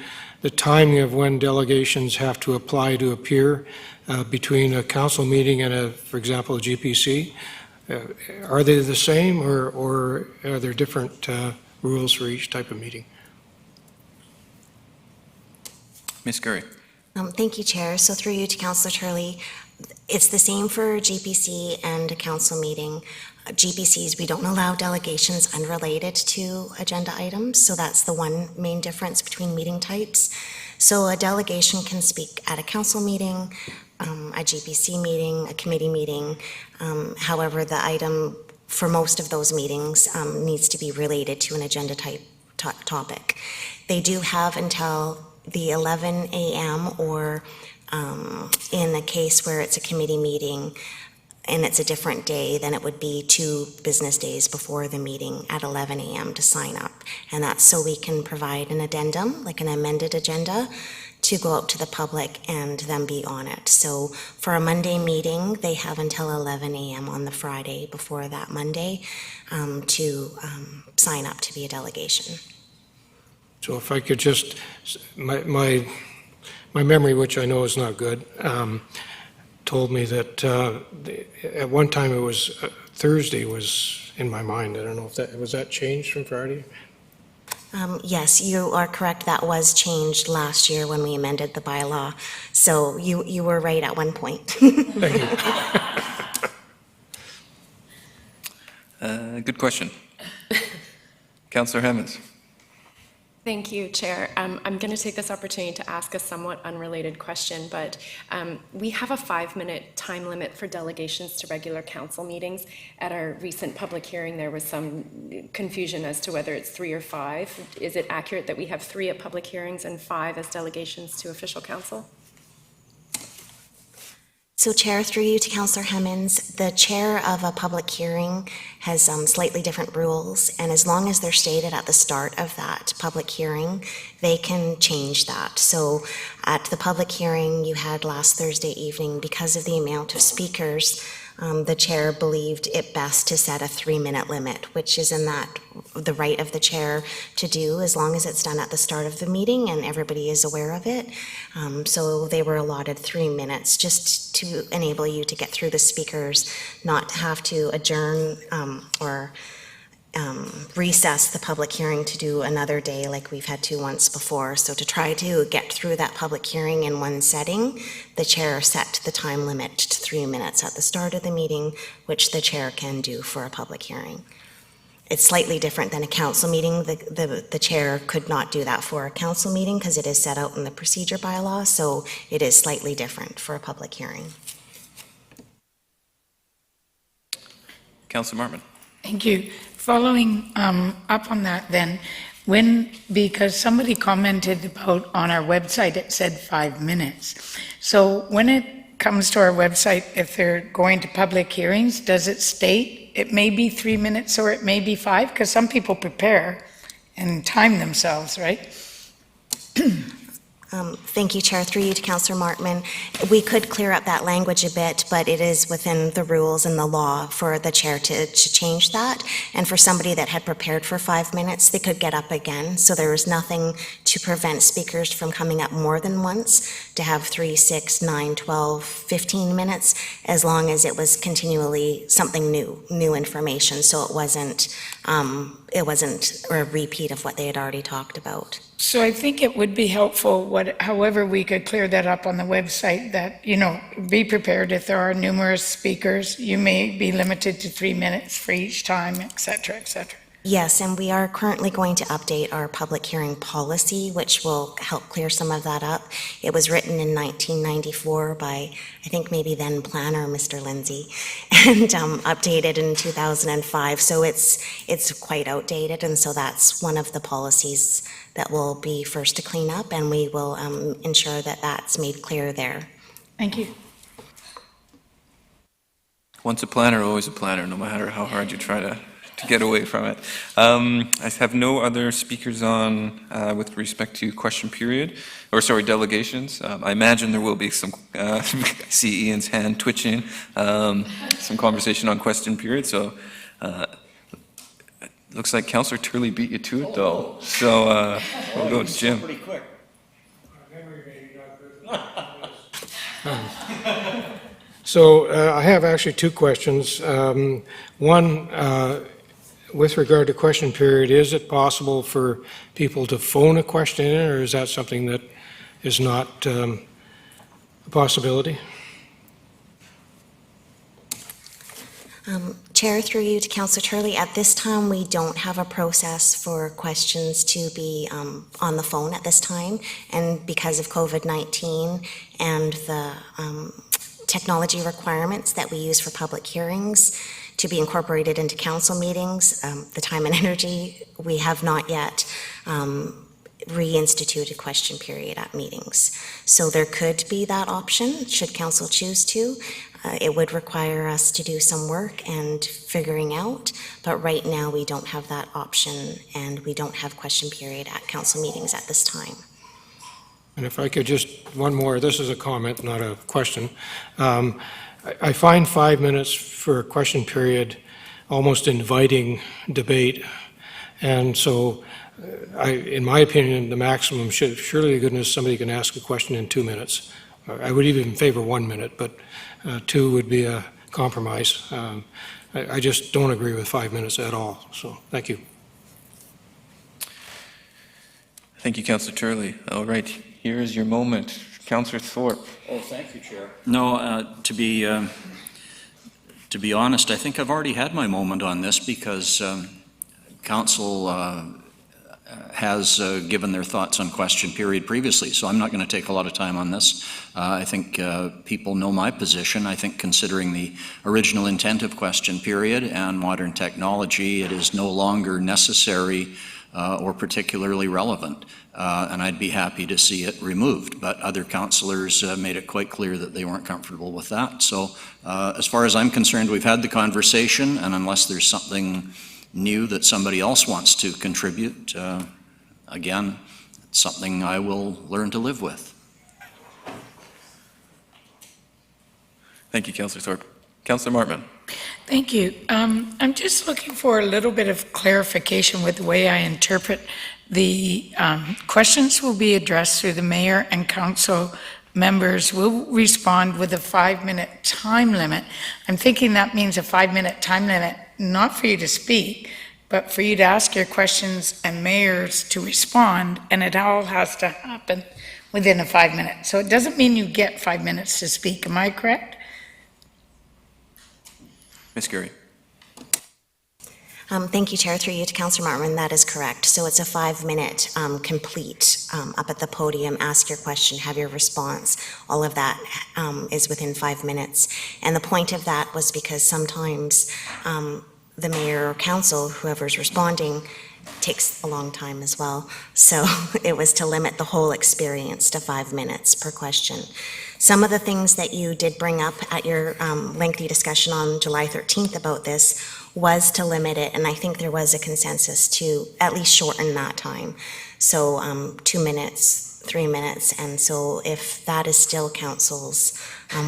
the timing of when delegations have to apply to appear between a council meeting and, for example, a GPC. Are they the same, or are there different rules for each type of meeting? Ms. Gurry. Thank you, Chair. So through you to Councillor Turley, it's the same for GPC and a council meeting. GPCs, we don't allow delegations unrelated to agenda items, so that's the one main difference between meeting types. So a delegation can speak at a council meeting, a GPC meeting, a committee meeting. However, the item for most of those meetings needs to be related to an agenda type topic. They do have until the 11 a.m. or in a case where it's a committee meeting and it's a different day, then it would be 2 business days before the meeting at 11 a.m. to sign up. And that's so we can provide an addendum, like an amended agenda, to go out to the public and then be on it. So for a Monday meeting, they have until 11 a.m. on the Friday before that Monday to sign up to be a delegation. So if I could just, my memory, which I know is not good, told me that at one time it was Thursday was in my mind. I don't know if that was that changed from Friday. Yes, you are correct. That was changed last year when we amended the bylaw. So you were right at one point. Thank you. Good question. Councillor Hemmons. Thank you, Chair. I'm going to take this opportunity to ask a somewhat unrelated question, but we have a 5-minute time limit for delegations to regular council meetings. At our recent public hearing, there was some confusion as to whether it's 3 or 5. Is it accurate that we have 3 at public hearings and 5 as delegations to official council? So Chair, through you to Councillor Hemmons, the chair of a public hearing has slightly different rules, and as long as they're stated at the start of that public hearing, they can change that. So at the public hearing you had last Thursday evening, because of the amount of speakers, the chair believed it best to set a 3-minute limit, which is in the right of the chair to do, as long as it's done at the start of the meeting and everybody is aware of it. So they were allotted 3 minutes, just to enable you to get through the speakers, not to have to adjourn or recess the public hearing to do another day like we've had to once before. So to try to get through that public hearing in one setting, the chair set the time limit to 3 minutes at the start of the meeting, which the chair can do for a public hearing. It's slightly different than a council meeting. The chair could not do that for a council meeting because it is set out in the procedure bylaw, so it is slightly different for a public hearing. Councillor Martman. Thank you. Following up on that then, because somebody commented about on our website, it said 5 minutes. So when it comes to our website, if they're going to public hearings, does it state it may be 3 minutes or it may be 5? Because some people prepare and time themselves, right? Thank you, Chair. Through you to Councillor Martman. We could clear up that language a bit, but it is within the rules and the law for the chair to change that. And for somebody that had prepared for 5 minutes, they could get up again. So there was nothing to prevent speakers from coming up more than once to have 3, 6, 9, 12, 15 minutes, as long as it was continually something new information. So it wasn't a repeat of what they had already talked about. So I think it would be helpful, however we could clear that up on the website, that, be prepared if there are numerous speakers, you may be limited to 3 minutes for each time, et cetera, et cetera. Yes, and we are currently going to update our public hearing policy, which will help clear some of that up. It was written in 1994 by, I think maybe then planner Mr. Lindsay, and updated in 2005. So it's quite outdated, and so that's one of the policies that will be first to clean up, and we will ensure that that's made clear there. Thank you. Once a planner, always a planner, no matter how hard you try to get away from it. I have no other speakers on with respect to question period, delegations. I imagine there will be some, I see Ian's hand twitching, some conversation on question period, so looks like Councillor Turley beat you to it though. So we'll go to Jim. Pretty quick. So I have actually 2 questions. One, with regard to question period, is it possible for people to phone a question in, or is that something that is not a possibility? Chair, through you to Councillor Turley, at this time we don't have a process for questions to be on the phone at this time, and because of COVID-19 and the technology requirements that we use for public hearings to be incorporated into council meetings, the time and energy, we have not yet reinstituted question period at meetings. So there could be that option, should council choose to. It would require us to do some work and figuring out, but right now we don't have that option, and we don't have question period at council meetings at this time. And if I could just, one more, this is a comment, not a question. I find 5 minutes for a question period almost inviting debate, and so in my opinion, the maximum should, surely to goodness, somebody can ask a question in 2 minutes. I would even favor 1 minute, but 2 would be a compromise. I just don't agree with 5 minutes at all, so thank you. Thank you, Councillor Turley. All right, here is your moment. Councillor Thorpe. Oh, thank you, Chair. No, to be honest, I think I've already had my moment on this because Council has given their thoughts on question period previously, so I'm not going to take a lot of time on this. I think people know my position. I think considering the original intent of question period and modern technology, it is no longer necessary or particularly relevant, and I'd be happy to see it removed. But other councillors made it quite clear that they weren't comfortable with that. So as far as I'm concerned, we've had the conversation, and unless there's something new that somebody else wants to contribute, again, it's something I will learn to live with. Thank you, Councillor Thorpe. Councillor Martman. Thank you. I'm just looking for a little bit of clarification with the way I interpret the questions will be addressed through the mayor and council members will respond with a 5-minute time limit. I'm thinking that means a 5-minute time limit, not for you to speak, but for you to ask your questions and mayors to respond, and it all has to happen within a 5 minutes. So it doesn't mean you get 5 minutes to speak. Am I correct? Ms. Gurry. Thank you, Chair. Through you to Councillor Martman, that is correct. So it's a 5-minute complete up at the podium, ask your question, have your response. All of that is within 5 minutes. And the point of that was because sometimes the mayor or council, whoever's responding, takes a long time as well. So it was to limit the whole experience to 5 minutes per question. Some of the things that you did bring up at your lengthy discussion on July 13th about this was to limit it, and I think there was a consensus to at least shorten that time. So 2 minutes, 3 minutes, and so if that is still council's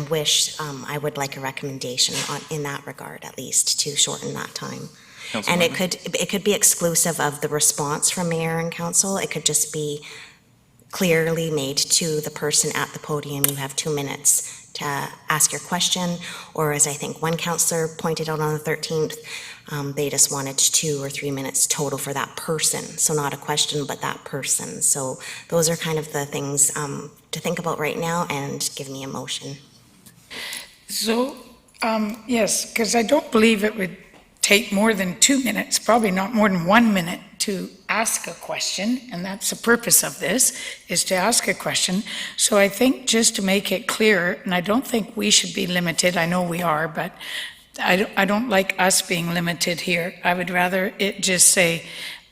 wish, I would like a recommendation in that regard, at least, to shorten that time. Councillor And Martman. it could be exclusive of the response from mayor and council. It could just be clearly made to the person at the podium, you have 2 minutes to ask your question, or as I think one councillor pointed out on the 13th, they just wanted 2 or 3 minutes total for that person. So not a question, but that person. So those are kind of the things to think about right now and give me a motion. So, yes, because I don't believe it would take more than 2 minutes, probably not more than 1 minute to ask a question, and that's the purpose of this, is to ask a question. So I think just to make it clear, and I don't think we should be limited, I know we are, but I don't like us being limited here. I would rather it just say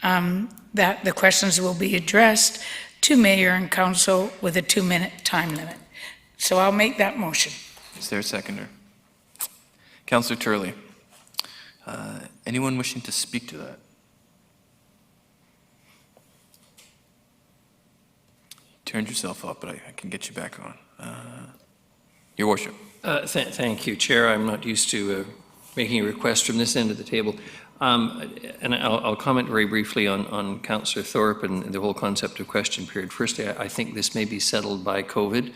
that the questions will be addressed to mayor and council with a 2-minute time limit. So I'll make that motion. Is there a seconder? Councillor Turley. Anyone wishing to speak to that? Turned yourself up, but I can get you back on. Your worship. Thank you, Chair. I'm not used to making a request from this end of the table. And I'll comment very briefly on Councillor Thorpe and the whole concept of question period. Firstly, I think this may be settled by COVID.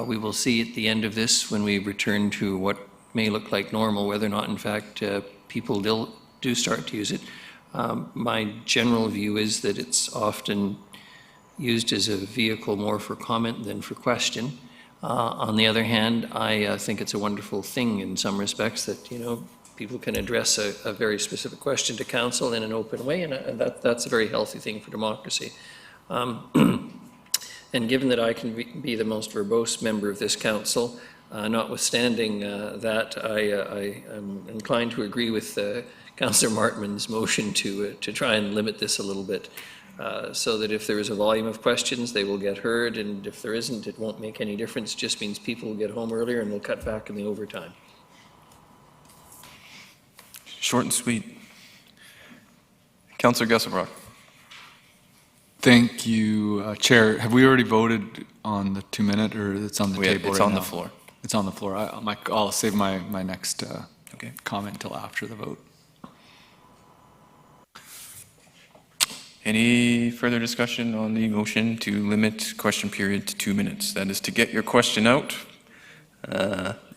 We will see at the end of this, when we return to what may look like normal, whether or not, in fact, people do start to use it. My general view is that it's often used as a vehicle more for comment than for question. On the other hand, I think it's a wonderful thing in some respects that, you know, people can address a very specific question to council in an open way, and that's a very healthy thing for democracy. And given that I can be the most verbose member of this council, notwithstanding that, I am inclined to agree with Councillor Martman's motion to try and limit this a little bit, so that if there is a volume of questions, they will get heard, and if there isn't, it won't make any difference. It just means people will get home earlier and we'll cut back in the overtime. Short and sweet. Councillor Gusselbrock. Thank you, Chair. Have we already voted on the 2-minute, or it's on the table It's right on now? the floor. It's on the floor. I'll save my next Okay. comment until after the vote. Any further discussion on the motion to limit question period to 2 minutes? That is to get your question out,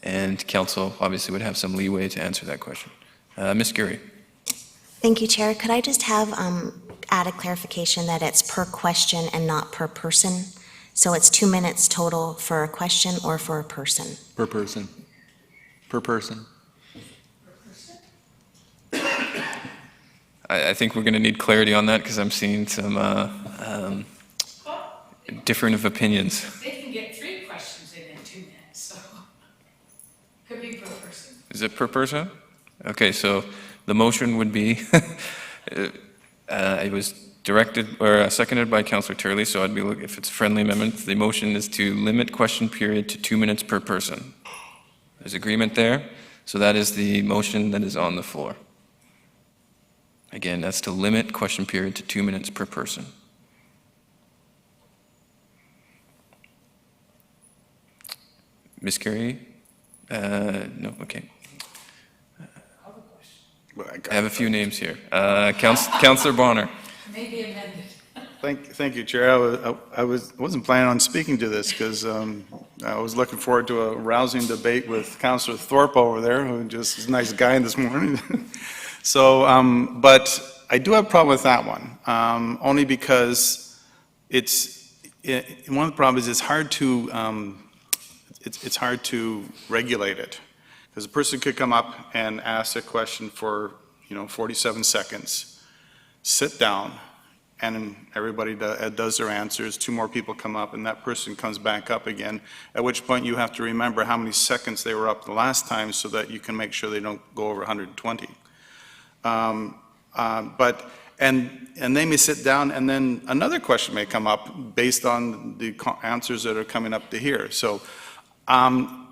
and council obviously would have some leeway to answer that question. Ms. Gurry. Thank you, Chair. Could I just have added clarification that it's per question and not per person. So it's 2 minutes total for a question or for a person. Per person. Per person. I think we're going to need clarity on that because I'm seeing some different of opinions. They can get 3 questions in 2 minutes, so could be per person. Is it per person? Okay, so the motion would be, it was directed or seconded by Councillor Turley, so I'd be looking, if it's a friendly amendment, the motion is to limit question period to 2 minutes per person. There's agreement there, so that is the motion that is on the floor. Again, that's to limit question period to 2 minutes per person. Ms. Carey? No, okay. Well, I have a few names here. Councillor Bonner. Maybe amended. Thank you, Chair. I wasn't planning on speaking to this because I was looking forward to a rousing debate with Councillor Thorpe over there, who just is a nice guy this morning. So, but I do have a problem with that one, only because one of the problems is it's hard to regulate it. Because a person could come up and ask a question for, 47 seconds, sit down, and everybody does their answers. 2 more people come up, and that person comes back up again, at which point you have to remember how many seconds they were up the last time so that you can make sure they don't go over 120. And they may sit down, and then another question may come up based on the answers that are coming up to here. So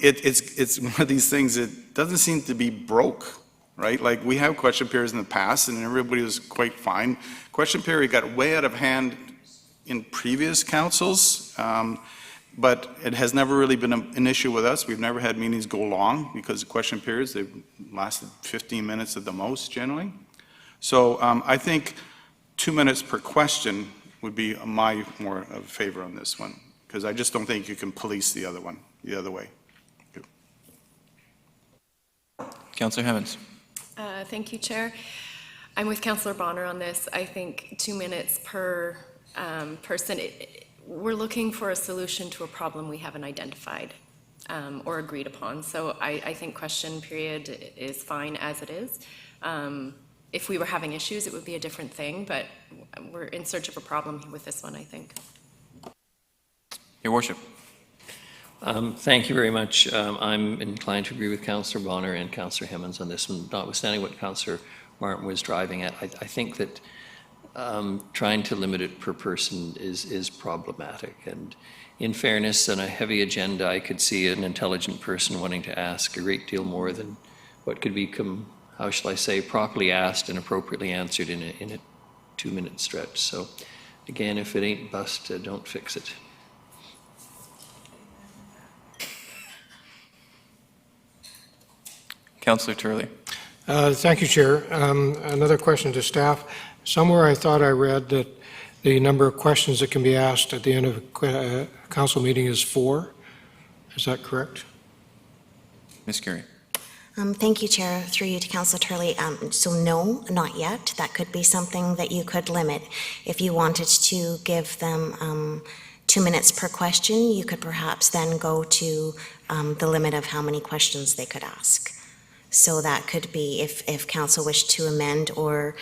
it's one of these things that doesn't seem to be broke, right? Like, we have question periods in the past, and everybody was quite fine. Question period got way out of hand in previous councils, but it has never really been an issue with us. We've never had meetings go long because of question periods. They've lasted 15 minutes at the most, generally. So I think 2 minutes per question would be my more of favor on this one, because I just don't think you can police the other one the other way. Good. Councillor Hemmons. Thank you, Chair. I'm with Councillor Bonner on this. I think 2 minutes per person. We're looking for a solution to a problem we haven't identified or agreed upon. So I think question period is fine as it is. If we were having issues, it would be a different thing, but we're in search of a problem with this one, I think. Your Worship. Thank you very much. I'm inclined to agree with Councillor Bonner and Councillor Hemmons on this one, notwithstanding what Councillor Martin was driving at. I think that trying to limit it per person is problematic. And in fairness, on a heavy agenda, I could see an intelligent person wanting to ask a great deal more than what could become, how shall I say, properly asked and appropriately answered in a 2 minute stretch. So again, if it ain't bust, don't fix it. Councillor Turley. Thank you, Chair. Another question to staff. Somewhere I thought I read that the number of questions that can be asked at the end of a council meeting is 4. Is that correct? Ms. Carey. Thank you, Chair. Through you to Councillor Turley. So no, not yet. That could be something that you could limit. If you wanted to give them 2 minutes per question, you could perhaps then go to the limit of how many questions they could ask. So that could be if council wished to amend or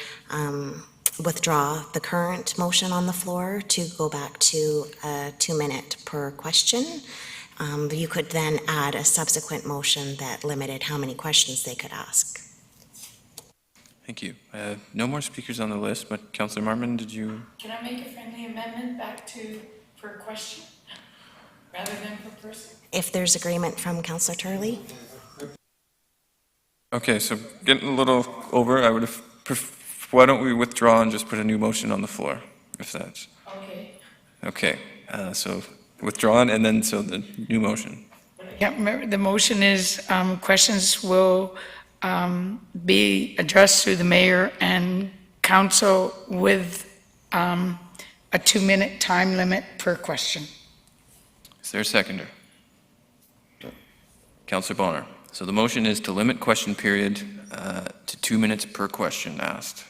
withdraw the current motion on the floor to go back to a 2 minute per question. You could then add a subsequent motion that limited how many questions they could ask. Thank you. No more speakers on the list, but Councillor Martin, did you? Can I make a friendly amendment back to per question rather than per person? If there's agreement from Councillor Turley. Okay, so getting a little over, I would have, why don't we withdraw and just put a new motion on the floor, if that's. Okay. Okay, so withdrawn and then so the new motion. Yeah, remember, the motion is questions will be addressed through the mayor and council with a 2 minute time limit per question. Is there a seconder? Councillor Bonner. So the motion is to limit question period to 2 minutes per question asked.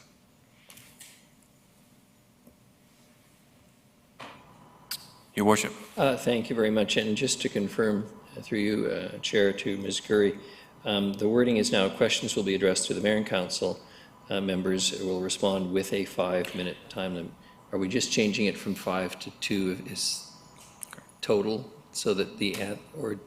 Your worship. Thank you very much. And just to confirm, through you, Chair, to Ms. Gurry, the wording is now questions will be addressed to the Mayor and Council. Members will respond with a 5-minute time limit. Are we just changing it from 5 to 2 is total so that or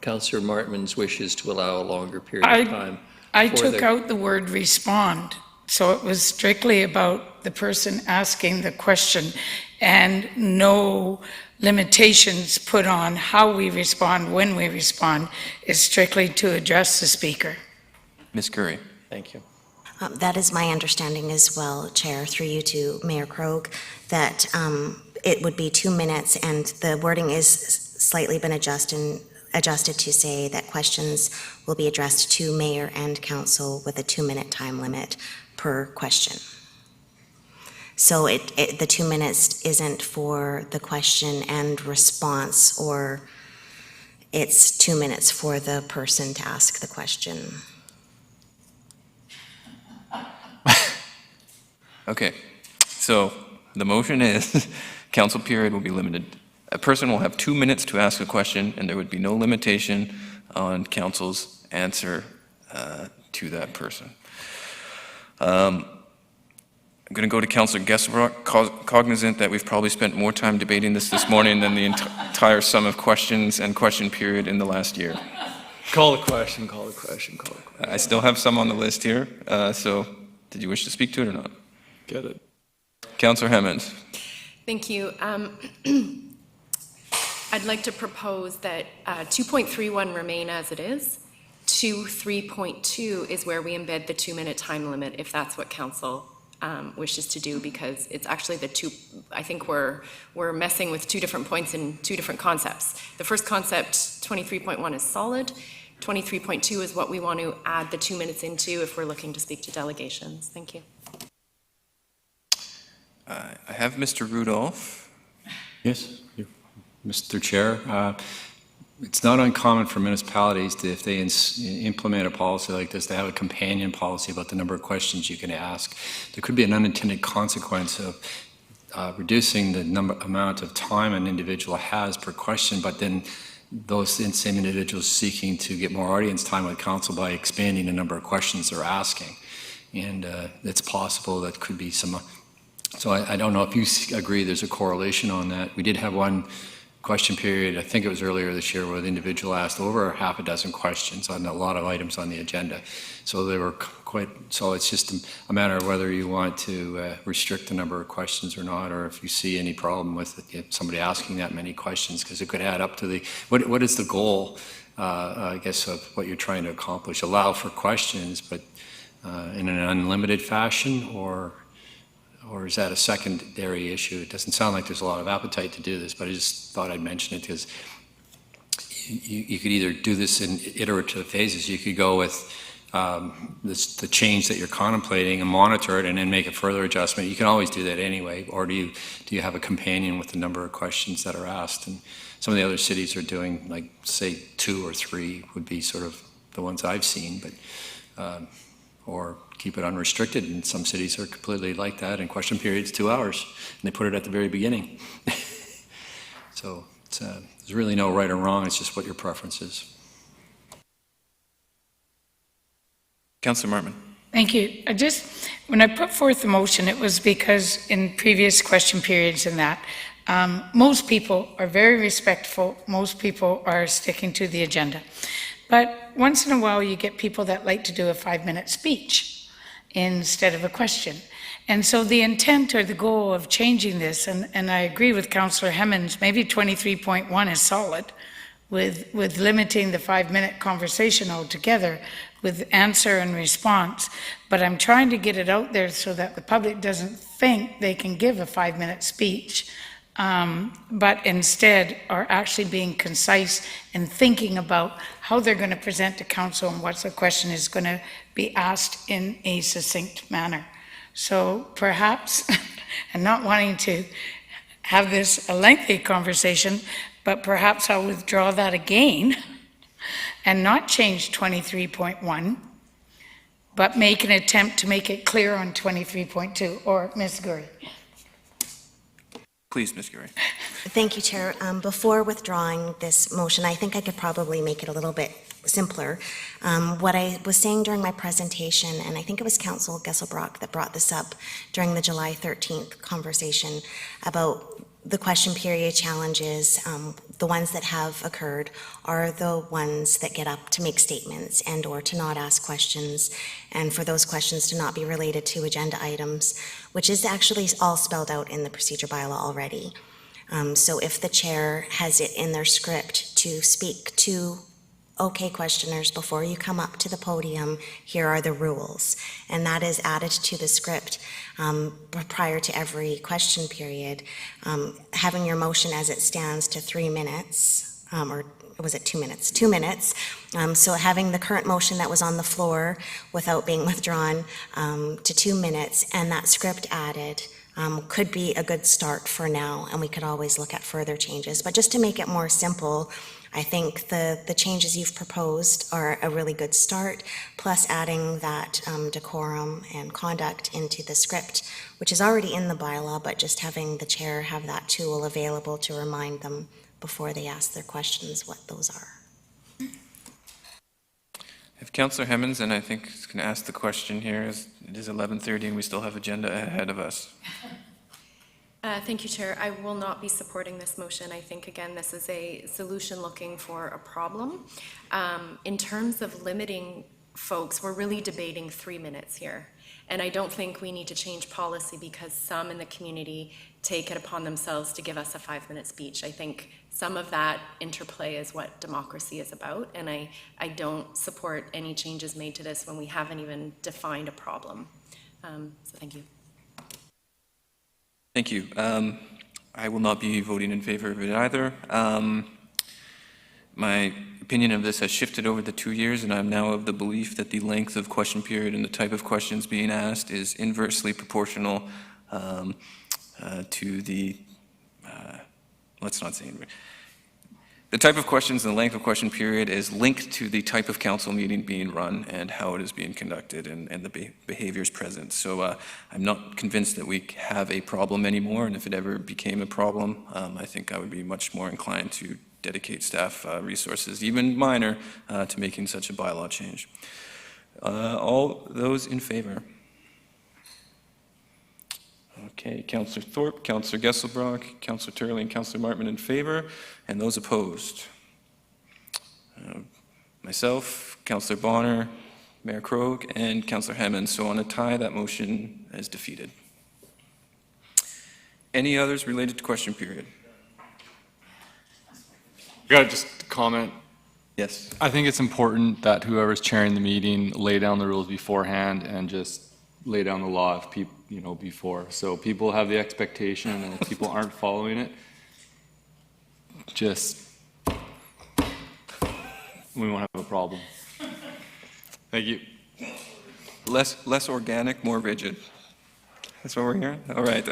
Councillor Martman's wishes to allow a longer period of time? I took out the word respond, so it was strictly about the person asking the question and no limitations put on how we respond, when we respond, is strictly to address the speaker. Ms. Curry. Thank you. That is my understanding as well, Chair, through you to Mayor Krogh, that it would be 2 minutes, and the wording is slightly been adjusted to say that questions will be addressed to Mayor and Council with a 2-minute time limit per question. So the 2 minutes isn't for the question and response, or it's 2 minutes for the person to ask the question. Okay, so the motion is council period will be limited. A person will have 2 minutes to ask a question, and there would be no limitation on council's answer to that person. I'm going to go to Councillor Gesselbrock, cognizant that we've probably spent more time debating this morning than the entire sum of questions and question period in the last year. Call the question. I still have some on the list here, so did you wish to speak to it or not? Get it. Councillor Hemmons. Thank you. I'd like to propose that 2.31 remain as it is. 3.2 is where we embed the 2-minute time limit, if that's what council wishes to do, because it's actually I think we're messing with 2 different points in 2 different concepts. The first concept, 23.1, is solid. 23.2 is what we want to add the 2 minutes into if we're looking to speak to delegations. Thank you. I have Mr. Rudolph. Yes, Mr. Chair. It's not uncommon for municipalities to, if they implement a policy like this, to have a companion policy about the number of questions you can ask. There could be an unintended consequence of reducing the amount of time an individual has per question, but then those same individuals seeking to get more audience time with council by expanding the number of questions they're asking. And it's possible that could be some. So I don't know if you agree there's a correlation on that. We did have one question period, I think it was earlier this year, where the individual asked over half a dozen questions on a lot of items on the agenda. So they were so it's just a matter of whether you want to restrict the number of questions or not, or if you see any problem with somebody asking that many questions, because it could add up to what is the goal, I guess, of what you're trying to accomplish? Allow for questions, but in an unlimited fashion, or is that a secondary issue? It doesn't sound like there's a lot of appetite to do this, but I just thought I'd mention it because you could either do this in iterative phases. You could go with the change that you're contemplating and monitor it and then make a further adjustment. You can always do that anyway. Or do you have a companion with the number of questions that are asked? And some of the other cities are doing, like, say, 2 or 3 would be sort of the ones I've seen, but or keep it unrestricted, and some cities are completely like that, and question period's 2 hours, and they put it at the very beginning. So there's really no right or wrong, it's just what your preference is. Councillor Martman. Thank you. When I put forth the motion, it was because in previous question periods and that, most people are very respectful, most people are sticking to the agenda. But once in a while, you get people that like to do a 5-minute speech instead of a question. And so the intent or the goal of changing this, and I agree with Councillor Hemmons, maybe 23.1 is solid, with limiting the 5-minute conversation altogether with answer and response. But I'm trying to get it out there so that the public doesn't think they can give a 5-minute speech, but instead are actually being concise and thinking about how they're going to present to council and what the question is going to be asked in a succinct manner. So perhaps, and not wanting to have this a lengthy conversation, but perhaps I'll withdraw that again and not change 23.1, but make an attempt to make it clear on 23.2, or Ms. Gurry. Please, Ms. Gurry. Thank you, Chair. Before withdrawing this motion, I think I could probably make it a little bit simpler. What I was saying during my presentation, and I think it was Councillor Gesselbrock that brought this up during the July 13th conversation about the question period challenges, the ones that have occurred are the ones that get up to make statements and or to not ask questions, and for those questions to not be related to agenda items, which is actually all spelled out in the procedure bylaw already. So if the chair has it in their script to speak to okay, questioners, before you come up to the podium, here are the rules. And that is added to the script prior to every question period. Having your motion as it stands to 3 minutes, or was it 2 minutes? 2 minutes. So having the current motion that was on the floor without being withdrawn to 2 minutes and that script added could be a good start for now, and we could always look at further changes. But just to make it more simple, I think the changes you've proposed are a really good start, plus adding that decorum and conduct into the script, which is already in the bylaw, but just having the chair have that tool available to remind them before they ask their questions what those are. If Councillor Hemmons, and I think is going to ask the question here, as it is 11:30 and we still have agenda ahead of us. Thank you, Chair. I will not be supporting this motion. I think, again, this is a solution looking for a problem. In terms of limiting folks, we're really debating 3 minutes here. And I don't think we need to change policy because some in the community take it upon themselves to give us a 5-minute speech. I think some of that interplay is what democracy is about, and I don't support any changes made to this when we haven't even defined a problem. So thank you. Thank you. I will not be voting in favor of it either. My opinion of this has shifted over the 2 years, and I'm now of the belief that the length of question period and the type of questions being asked is inversely proportional to the, let's not say inversely. The type of questions and the length of question period is linked to the type of council meeting being run and how it is being conducted and the behaviors present. So I'm not convinced that we have a problem anymore, and if it ever became a problem, I think I would be much more inclined to dedicate staff resources, even minor, to making such a bylaw change. All those in favor? Okay, Councillor Thorpe, Councillor Gesselbrock, Councillor Turley, and Councillor Martman in favor, and those opposed. Myself, Councillor Bonner, Mayor Krogh, and Councillor Hemmons. So on a tie, that motion is defeated. Any others related to question period? Got to just comment. Yes. I think it's important that whoever's chairing the meeting lay down the rules beforehand and just lay down the law if people, before. So people have the expectation, and if people aren't following it, we won't have a problem. Thank you. Less organic, more rigid. That's what we're hearing? All right.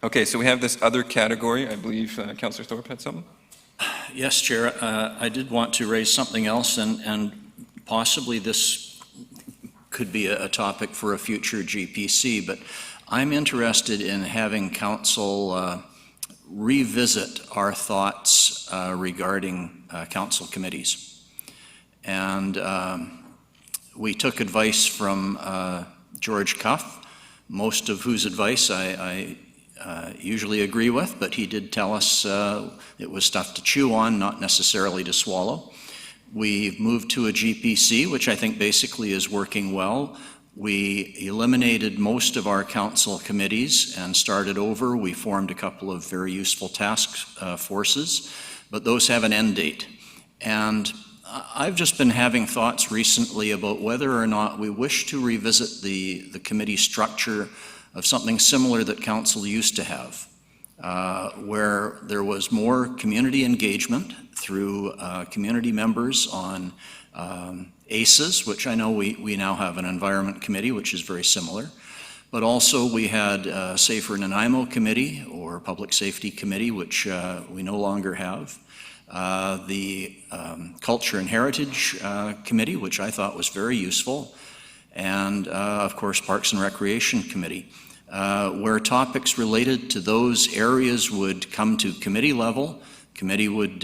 Okay, so we have this other category. I believe Councillor Thorpe had something? Yes, Chair. I did want to raise something else, and possibly this could be a topic for a future GPC, but I'm interested in having Council revisit our thoughts regarding council committees. And we took advice from George Cuff, most of whose advice I usually agree with, but he did tell us it was stuff to chew on, not necessarily to swallow. We've moved to a GPC, which I think basically is working well. We eliminated most of our council committees and started over. We formed a couple of very useful task forces, but those have an end date. And I've just been having thoughts recently about whether or not we wish to revisit the committee structure of something similar that council used to have, where there was more community engagement through community members on ACEs, which I know we now have an environment committee, which is very similar. But also we had Safer Nanaimo committee or Public Safety committee, which we no longer have. The Culture and Heritage committee, which I thought was very useful. And of course, Parks and Recreation committee. where topics related to those areas would come to committee level. Committee would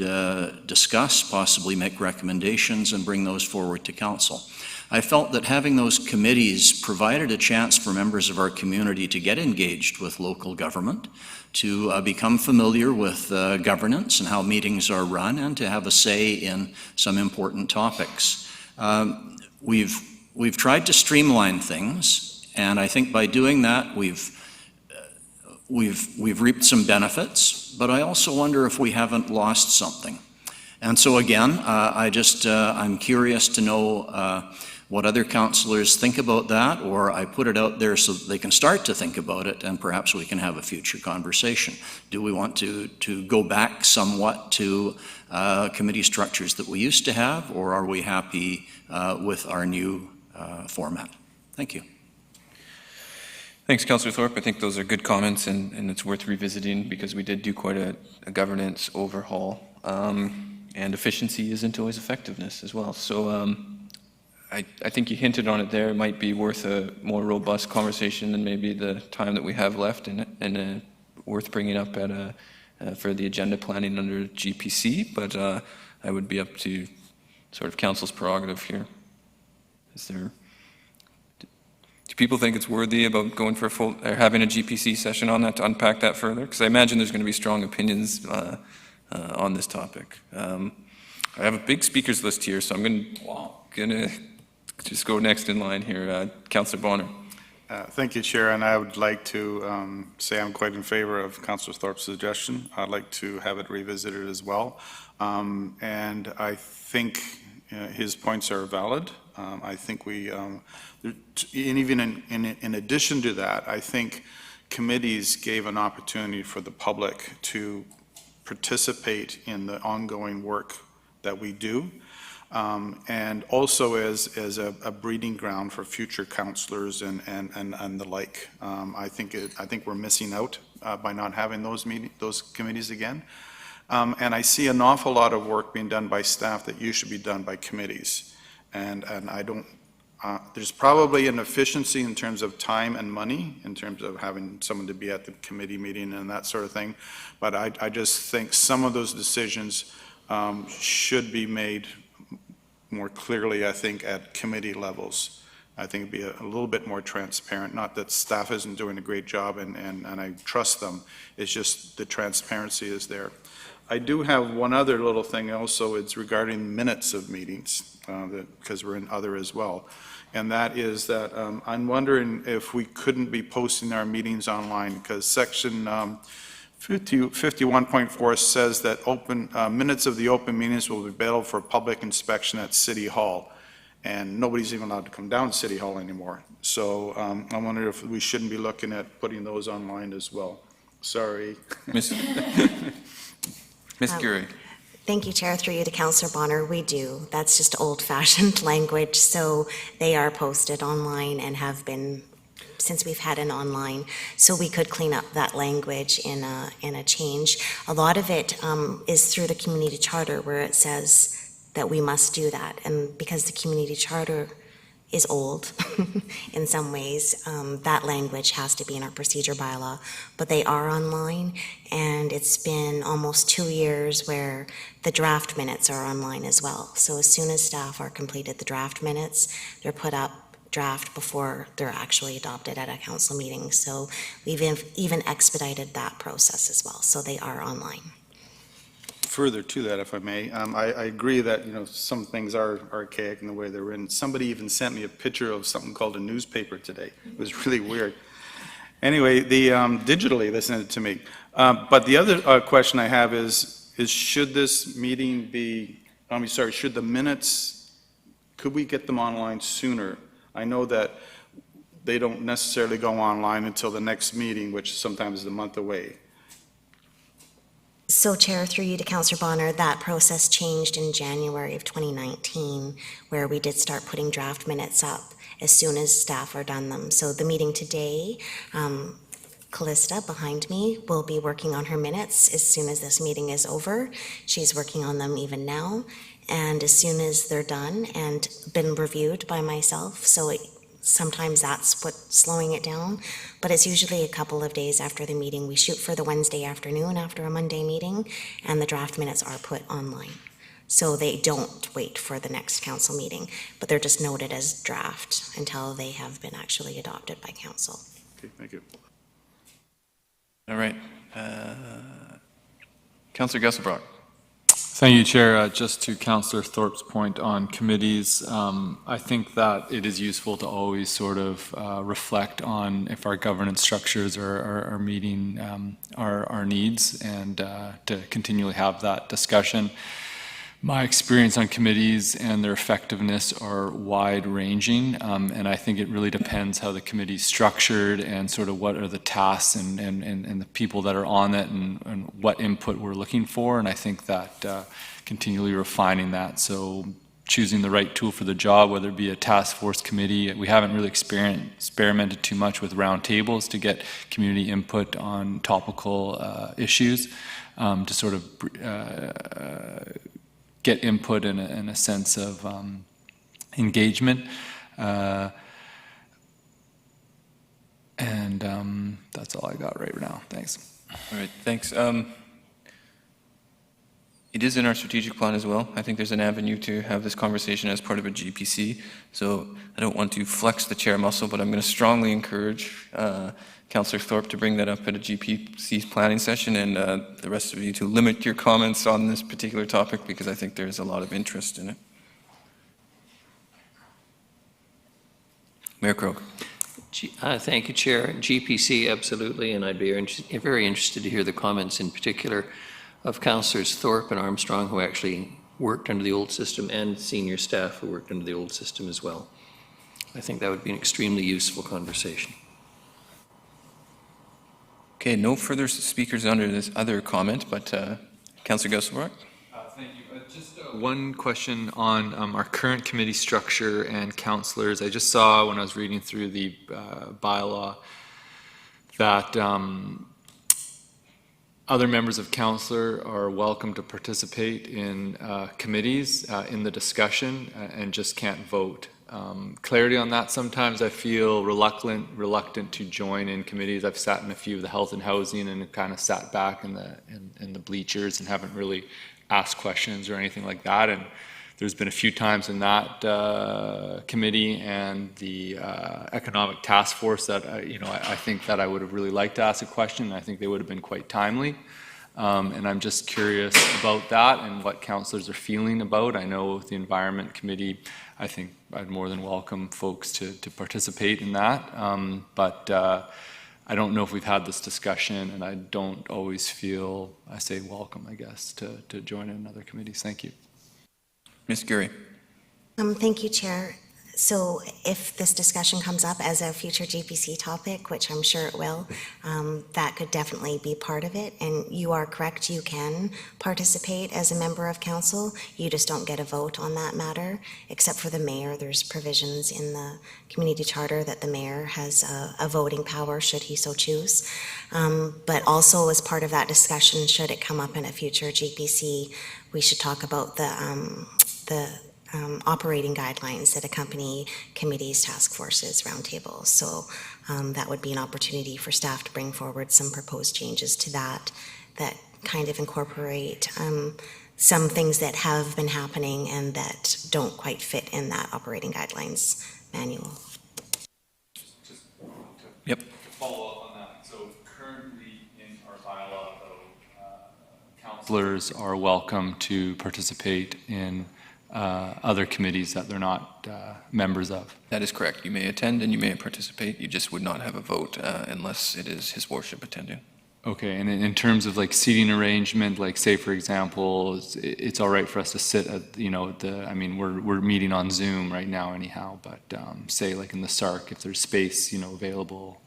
discuss, possibly make recommendations, and bring those forward to council. I felt that having those committees provided a chance for members of our community to get engaged with local government, to become familiar with governance and how meetings are run, and to have a say in some important topics. We've tried to streamline things, and I think by doing that, we've reaped some benefits, but I also wonder if we haven't lost something. And so again, I'm curious to know what other councillors think about that, or I put it out there so that they can start to think about it, and perhaps we can have a future conversation. Do we want to go back somewhat to committee structures that we used to have, or are we happy with our new format? Thank you. Thanks, Councillor Thorpe. I think those are good comments, and it's worth revisiting because we did do quite a governance overhaul, and efficiency isn't always effectiveness as well. So I think you hinted on it there. It might be worth a more robust conversation than maybe the time that we have left, and worth bringing up at for the agenda planning under GPC, but I would be up to sort of council's prerogative here. Do people think it's worthy about going for a full, or having a GPC session on that to unpack that further? Because I imagine there's going to be strong opinions on this topic. I have a big speakers list here, so I'm going to just go next in line here. Councillor Bonner. Thank you, Chair, and I would like to say I'm quite in favor of Councillor Thorpe's suggestion. I'd like to have it revisited as well, and I think his points are valid. I think and even in addition to that, I think committees gave an opportunity for the public to participate in the ongoing work that we do, and also as a breeding ground for future councillors and the like. I think we're missing out by not having those committees again. And I see an awful lot of work being done by staff that used to be done by committees. And I don't, there's probably an efficiency in terms of time and money, in terms of having someone to be at the committee meeting and that sort of thing. But I just think some of those decisions should be made more clearly, I think, at committee levels. I think it'd be a little bit more transparent. Not that staff isn't doing a great job, and I trust them. It's just the transparency is there. I do have one other little thing also. It's regarding minutes of meetings, because we're in other as well. And that is that I'm wondering if we couldn't be posting our meetings online, because section 51.4 says that minutes of the open meetings will be available for public inspection at City Hall. And nobody's even allowed to come down to City Hall anymore. So I wonder if we shouldn't be looking at putting those online as well. Sorry. Ms. Gurry. Thank you, Chair. Through you to Councillor Bonner. We do. That's just old-fashioned language. So they are posted online and have been since we've had an online. So we could clean up that language in a change. A lot of it is through the community charter, where it says that we must do that. And because the community charter is old in some ways, that language has to be in our procedure bylaw, but they are online, and it's been almost 2 years where the draft minutes are online as well. So as soon as staff are completed the draft minutes, they're put up draft before they're actually adopted at a council meeting. So we've even expedited that process as well. So they are online. Further to that, if I may, I agree that, you know, some things are archaic in the way they're written. Somebody even sent me a picture of something called a newspaper today. It was really weird. Anyway, digitally they sent it to me. But the other question I have is should this meeting be, should the minutes, could we get them online sooner? I know that they don't necessarily go online until the next meeting, which sometimes is a month away. So Chair, through you to Councillor Bonner, that process changed in January of 2019, where we did start putting draft minutes up as soon as staff are done them. So the meeting today, Callista behind me will be working on her minutes as soon as this meeting is over. She's working on them even now. And as soon as they're done and been reviewed by myself, so sometimes that's what's slowing it down, but it's usually a couple of days after the meeting. We shoot for the Wednesday afternoon after a Monday meeting, and the draft minutes are put online. So they don't wait for the next council meeting, but they're just noted as draft until they have been actually adopted by council. Okay, thank you. All right. Councillor Gesselbrock. Thank you, Chair. Just to Councillor Thorpe's point on committees, I think that it is useful to always sort of reflect on if our governance structures are meeting our needs, and to continually have that discussion. My experience on committees and their effectiveness are wide-ranging, and I think it really depends how the committee's structured and sort of what are the tasks and the people that are on it, and what input we're looking for. And I think that continually refining that, so choosing the right tool for the job, whether it be a task force committee. We haven't really experimented too much with roundtables to get community input on topical issues, to sort of get input in a sense of engagement. And that's all I got right now. Thanks. All right, thanks. It is in our strategic plan as well. I think there's an avenue to have this conversation as part of a GPC. So I don't want to flex the chair muscle, but I'm going to strongly encourage Councillor Thorpe to bring that up at a GPC planning session, and the rest of you to limit your comments on this particular topic, because I think there's a lot of interest in it. Mayor Croak. Thank you, Chair. GPC, absolutely, and I'd be very interested to hear the comments in particular of Councillors Thorpe and Armstrong, who actually worked under the old system, and senior staff who worked under the old system as well. I think that would be an extremely useful conversation. Okay, no further speakers under this other comment, but Councillor Gesselbrock. Thank you. Just one question on our current committee structure and councillors. I just saw when I was reading through the bylaw that other members of council are welcome to participate in committees in the discussion, and just can't vote. Clarity on that. Sometimes I feel reluctant to join in committees. I've sat in a few of the health and housing and kind of sat back in the bleachers and haven't really asked questions or anything like that. And there's been a few times in that committee and the economic task force that I think that I would have really liked to ask a question. I think they would have been quite timely. And I'm just curious about that and what councillors are feeling about. I know with the Environment Committee, I think I'd more than welcome folks to participate in that. But I don't know if we've had this discussion, and I don't always feel, I say welcome, I guess, to join in other committees. Thank you. Ms. Gurry. Thank you, Chair. So if this discussion comes up as a future GPC topic, which I'm sure it will, that could definitely be part of it. And you are correct, you can participate as a member of council. You just don't get a vote on that matter, except for the mayor. There's provisions in the community charter that the mayor has a voting power should he so choose. But also as part of that discussion, should it come up in a future GPC, we should talk about the operating guidelines that accompany committees, task forces, roundtables. So that would be an opportunity for staff to bring forward some proposed changes to that kind of incorporate some things that have been happening and that don't quite fit in that operating guidelines manual. Yep. To follow up on that, so currently in our bylaw, though, councillors are welcome to participate in other committees that they're not members of. That is correct. You may attend and you may participate. You just would not have a vote unless it is his worship attending. Okay, and in terms of like seating arrangement, like say for example, it's all right for us to sit at, I mean, we're meeting on Zoom right now anyhow, but say like in the SARC, if there's space, available,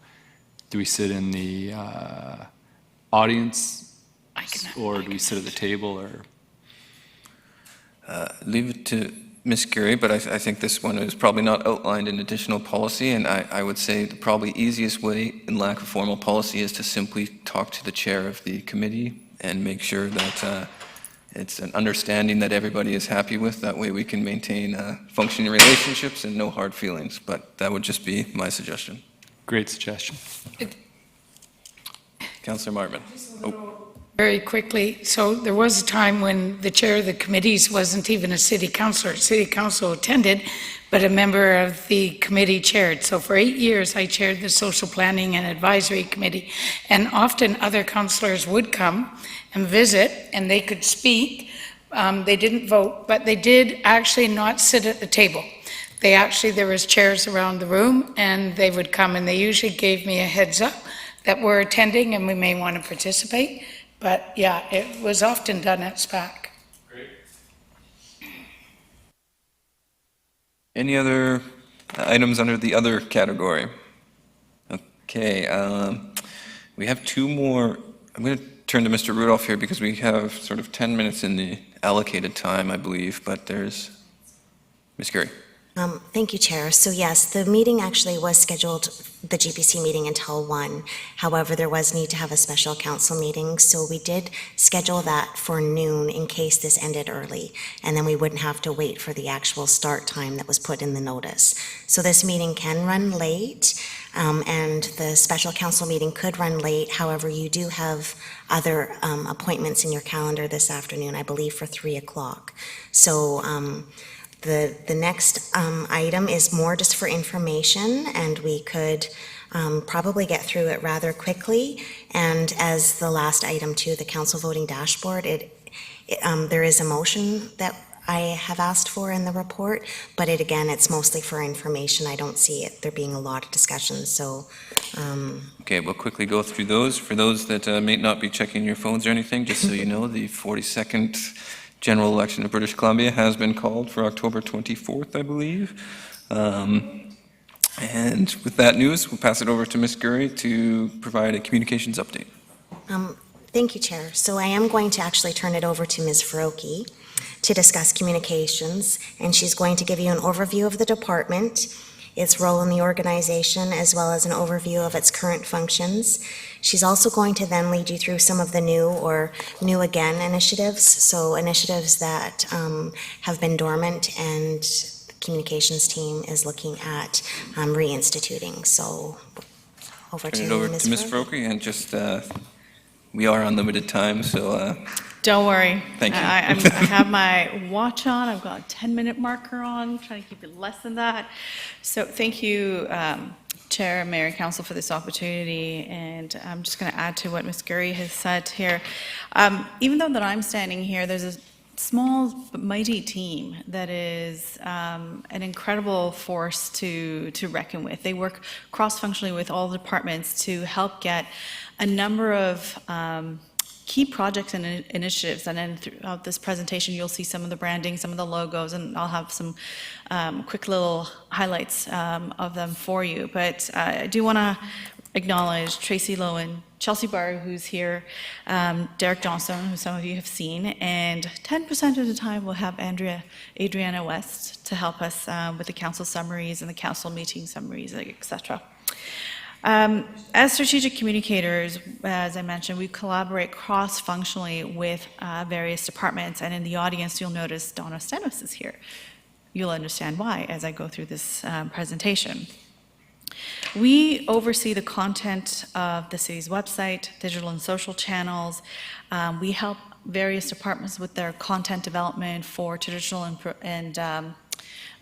do we sit in the audience or do we sit at the table or? Leave it to Ms. Gurry, but I think this one is probably not outlined in additional policy, and I would say the probably easiest way in lack of formal policy is to simply talk to the chair of the committee and make sure that it's an understanding that everybody is happy with. That way we can maintain functioning relationships and no hard feelings. But that would just be my suggestion. Great suggestion. Councillor Martman. Very quickly, so there was a time when the chair of the committees wasn't even a city councillor. City council attended, but a member of the committee chaired. So for 8 years, I chaired the Social Planning and Advisory Committee, and often other councillors would come and visit, and they could speak. They didn't vote, but they did actually not sit at the table. There was chairs around the room, and they would come, and they usually gave me a heads up that we're attending and we may want to participate. But yeah, it was often done at SPAC. Great. Any other items under the other category? Okay, we have two more. I'm going to turn to Mr. Rudolph here because we have sort of 10 minutes in the allocated time, I believe, but there's Ms. Gurry. Thank you, Chair. So yes, the meeting actually was scheduled, the GPC meeting, until 1. However, there was need to have a special council meeting, so we did schedule that for noon in case this ended early, and then we wouldn't have to wait for the actual start time that was put in the notice. So this meeting can run late, and the special council meeting could run late. However, you do have other appointments in your calendar this afternoon, I believe for 3 o'clock. So the next item is more just for information, and we could probably get through it rather quickly. And as the last item too, the council voting dashboard, there is a motion that I have asked for in the report, but again, it's mostly for information. I don't see it there being a lot of discussion, so. Okay, we'll quickly go through those. For those that may not be checking your phones or anything, just so you know, the 42nd general election of British Columbia has been called for October 24th, I believe. And with that news, we'll pass it over to Ms. Gurry to provide a communications update. Thank you, Chair. So I am going to actually turn it over to Ms. Faroki to discuss communications, and she's going to give you an overview of the department, its role in the organization, as well as an overview of its current functions. She's also going to then lead you through some of the new or new again initiatives, so initiatives that have been dormant and the communications team is looking at reinstituting. So over to Turn it over Ms. to Ms. Faroki. Faroki, and just, we are on limited time, so Don't worry. Thank you. I have my watch on. I've got a 10-minute marker on, trying to keep it less than that. So thank you, Chair, Mayor, and Council for this opportunity. And I'm just going to add to what Ms. Gurry has said here. Even though that I'm standing here, there's a small but mighty team that is an incredible force to reckon with. They work cross-functionally with all the departments to help get a number of key projects and initiatives, and then throughout this presentation you'll see some of the branding, some of the logos, and I'll have some quick little highlights of them for you. But I do want to acknowledge Tracy Lowen, Chelsea Barr, who's here, Derek Johnson, who some of you have seen, and 10% of the time we'll have Adriana West to help us with the council summaries and the council meeting summaries, etc. As strategic communicators, as I mentioned, we collaborate cross-functionally with various departments, and in the audience you'll notice Donna Stenos is here. You'll understand why as I go through this presentation. We oversee the content of the city's website, digital and social channels. We help various departments with their content development for traditional and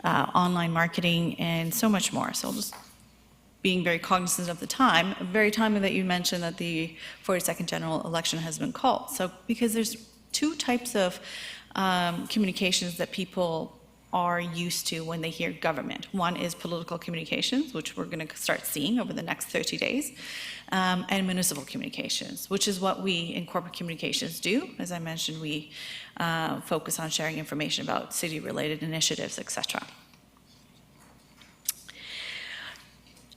online marketing and so much more. So just being very cognizant of the time, very timely that you mentioned that the 42nd general election has been called. So because there's two types of communications that people are used to when they hear government. One is political communications, which we're going to start seeing over the next 30 days, and municipal communications, which is what we in corporate communications do. As I mentioned, we focus on sharing information about city-related initiatives, etc.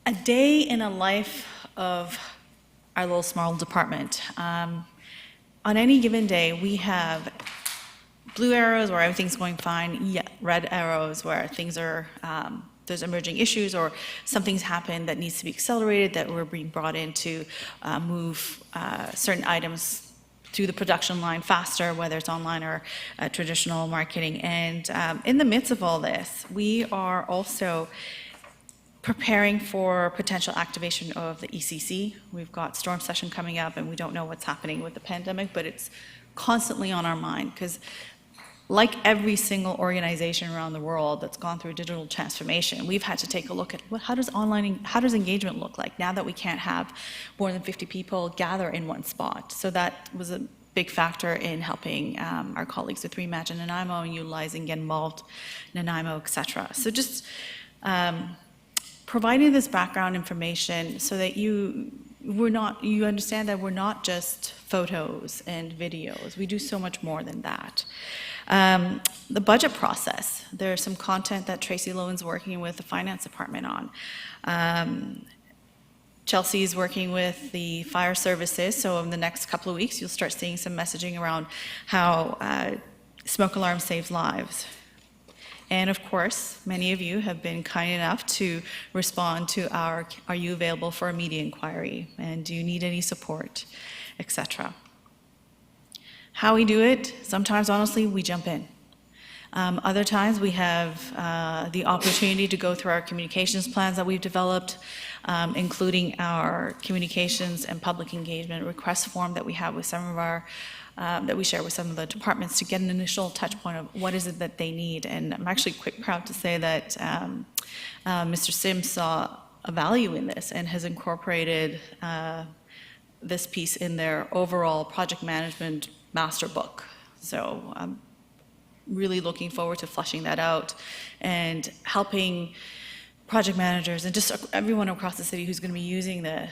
A day in a life of our little small department. On any given day, we have blue arrows where everything's going fine, red arrows where things are, there's emerging issues or something's happened that needs to be accelerated, that we're being brought in to move certain items through the production line faster, whether it's online or traditional marketing. And in the midst of all this, we are also preparing for potential activation of the ECC. We've got storm session coming up, and we don't know what's happening with the pandemic, but it's constantly on our mind, because like every single organization around the world that's gone through digital transformation, we've had to take a look at how does engagement look like now that we can't have more than 50 people gather in one spot. So that was a big factor in helping our colleagues with Reimagine Nanaimo and utilizing Get Involved Nanaimo, et cetera. So just providing this background information so that you understand that we're not just photos and videos. We do so much more than that. The budget process, there's some content that Tracy Lowen's working with the finance department on. Chelsea's working with the fire services, so in the next couple of weeks, you'll start seeing some messaging around how smoke alarm saves lives. And of course, many of you have been kind enough to respond to our, are you available for a media inquiry? And do you need any support, etc. How we do it, sometimes honestly, we jump in. Other times we have the opportunity to go through our communications plans that we've developed, including our communications and public engagement request form that we have with some of our that we share with some of the departments to get an initial touch point of what is it that they need. And I'm actually quite proud to say that Mr. Sims saw a value in this and has incorporated this piece in their overall project management master book. So I'm really looking forward to fleshing that out and helping project managers and just everyone across the city who's going to be using the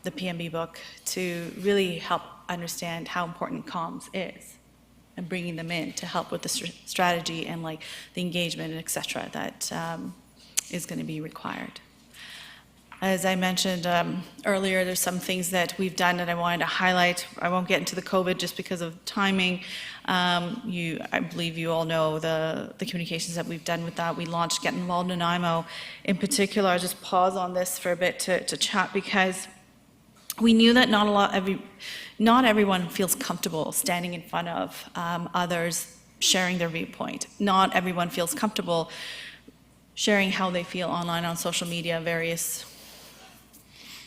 PMB book to really help understand how important comms is and bringing them in to help with the strategy and like the engagement and et cetera that is going to be required. As I mentioned earlier, there's some things that we've done that I wanted to highlight. I won't get into the COVID just because of timing. I believe you all know the communications that we've done with that. We launched Get Involved Nanaimo. In particular, I'll just pause on this for a bit to chat because we knew that not everyone feels comfortable standing in front of others sharing their viewpoint. Not everyone feels comfortable sharing how they feel online on social media, various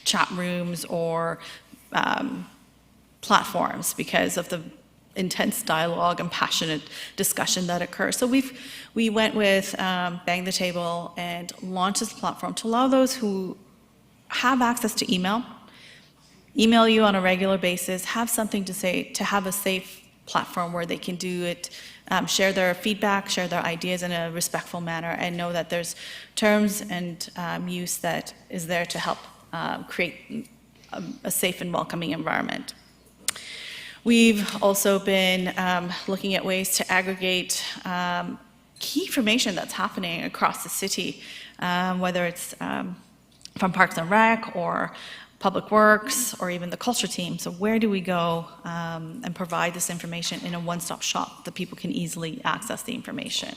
chat rooms or platforms because of the intense dialogue and passionate discussion that occurs. So we went with Bang the Table and launched this platform to allow those who have access to email you on a regular basis, have something to say, to have a safe platform where they can do it, share their feedback, share their ideas in a respectful manner, and know that there's terms and use that is there to help create a safe and welcoming environment. We've also been looking at ways to aggregate key information that's happening across the city, whether it's from Parks and Rec or Public Works or even the culture team. So where do we go and provide this information in a one-stop shop that people can easily access the information?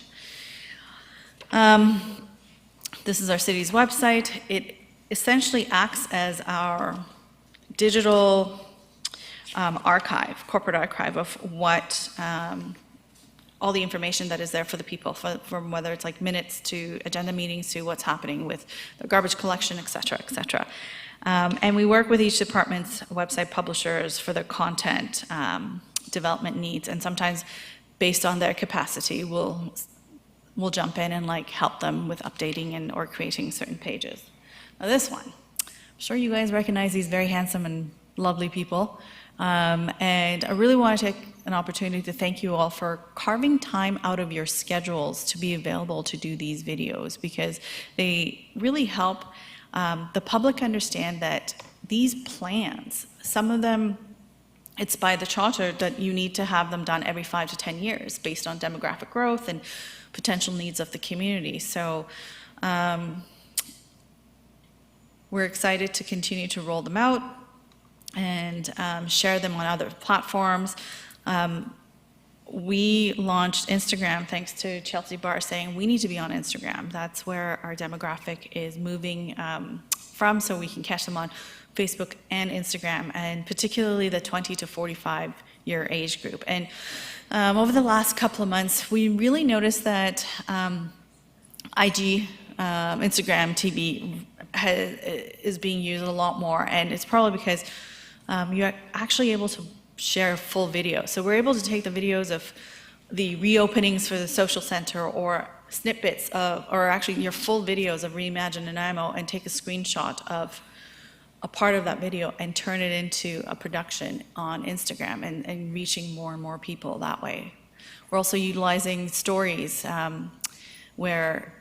This is our city's website. It essentially acts as our digital archive, corporate archive of what all the information that is there for the people, from whether it's like minutes to agenda meetings to what's happening with the garbage collection, et cetera, et cetera. And we work with each department's website publishers for their content development needs, and sometimes based on their capacity, we'll jump in and like help them with updating and or creating certain pages. Now this one, I'm sure you guys recognize these very handsome and lovely people, and I really want to take an opportunity to thank you all for carving time out of your schedules to be available to do these videos, because they really help the public understand that these plans, some of them, it's by the charter that you need to have them done every 5 to 10 years based on demographic growth and potential needs of the community. So we're excited to continue to roll them out and share them on other platforms. We launched Instagram thanks to Chelsea Barr saying we need to be on Instagram. That's where our demographic is moving from, so we can catch them on Facebook and Instagram, and particularly the 20 to 45 your age group. And over the last couple of months, we really noticed that IG, Instagram, TV is being used a lot more, and it's probably because you're actually able to share full video. So we're able to take the videos of the reopenings for the social center or snippets of, or actually your full videos of Reimagine Nanaimo, and take a screenshot of a part of that video and turn it into a production on Instagram and reaching more and more people that way. We're also utilizing stories where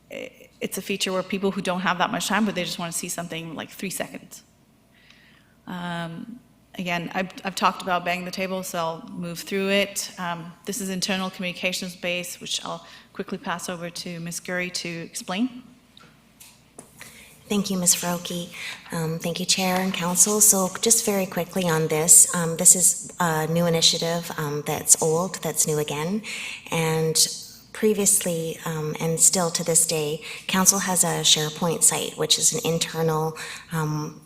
it's a feature where people who don't have that much time, but they just want to see something like 3 seconds. Again, I've talked about banging the table, so I'll move through it. This is internal communications base, which I'll quickly pass over to Ms. Gurry to explain. Thank you, Ms. Froke. Thank you, Chair and Council. So just very quickly on this, this is a new initiative that's old, that's new again. And previously, and still to this day, Council has a SharePoint site, which is an internal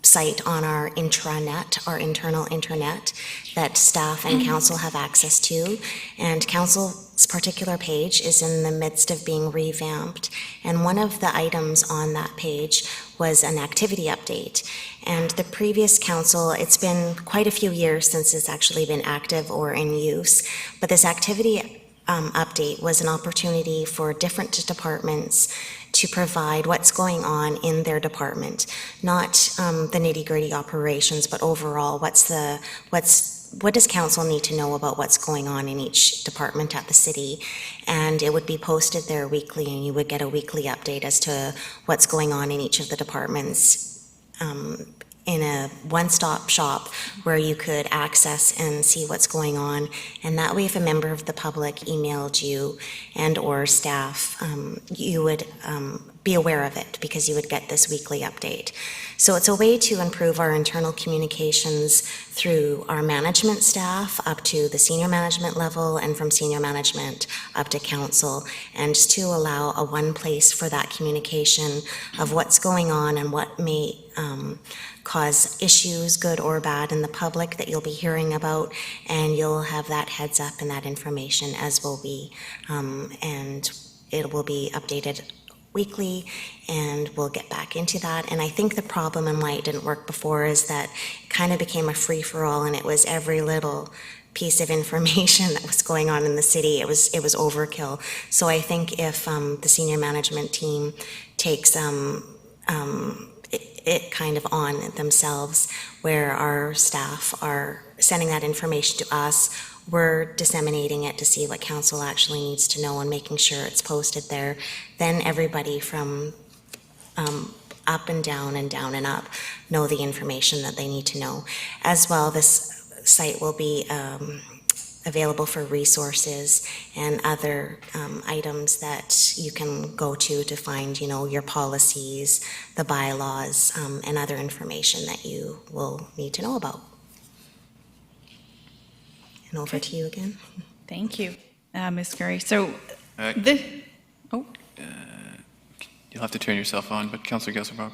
site on our intranet, our internal internet, that staff and Council have access to. And Council's particular page is in the midst of being revamped. And one of the items on that page was an activity update. And the previous Council, it's been quite a few years since it's actually been active or in use, but this activity update was an opportunity for different departments to provide what's going on in their department, not the nitty-gritty operations, but overall, what does Council need to know about what's going on in each department at the city? And it would be posted there weekly, and you would get a weekly update as to what's going on in each of the departments in a one-stop shop where you could access and see what's going on. And that way, if a member of the public emailed you and or staff, you would be aware of it because you would get this weekly update. So it's a way to improve our internal communications through our management staff up to the senior management level, and from senior management up to Council, and just to allow a one place for that communication of what's going on and what may cause issues, good or bad, in the public that you'll be hearing about, and you'll have that heads up and that information, as will we, and it will be updated weekly, and we'll get back into that. And I think the problem and why it didn't work before is that it kind of became a free-for-all, and it was every little piece of information that was going on in the city. It was overkill. So I think if the senior management team takes it kind of on themselves, where our staff are sending that information to us, we're disseminating it to see what Council actually needs to know and making sure it's posted there, then everybody from up and down and up know the information that they need to know. As well, this site will be available for resources and other items that you can go to find, your policies, the bylaws, and other information that you will need to know about. And over to you again. Thank you, Ms. Gurry. So, You'll have to turn yourself on, but Councillor Gesselbrock.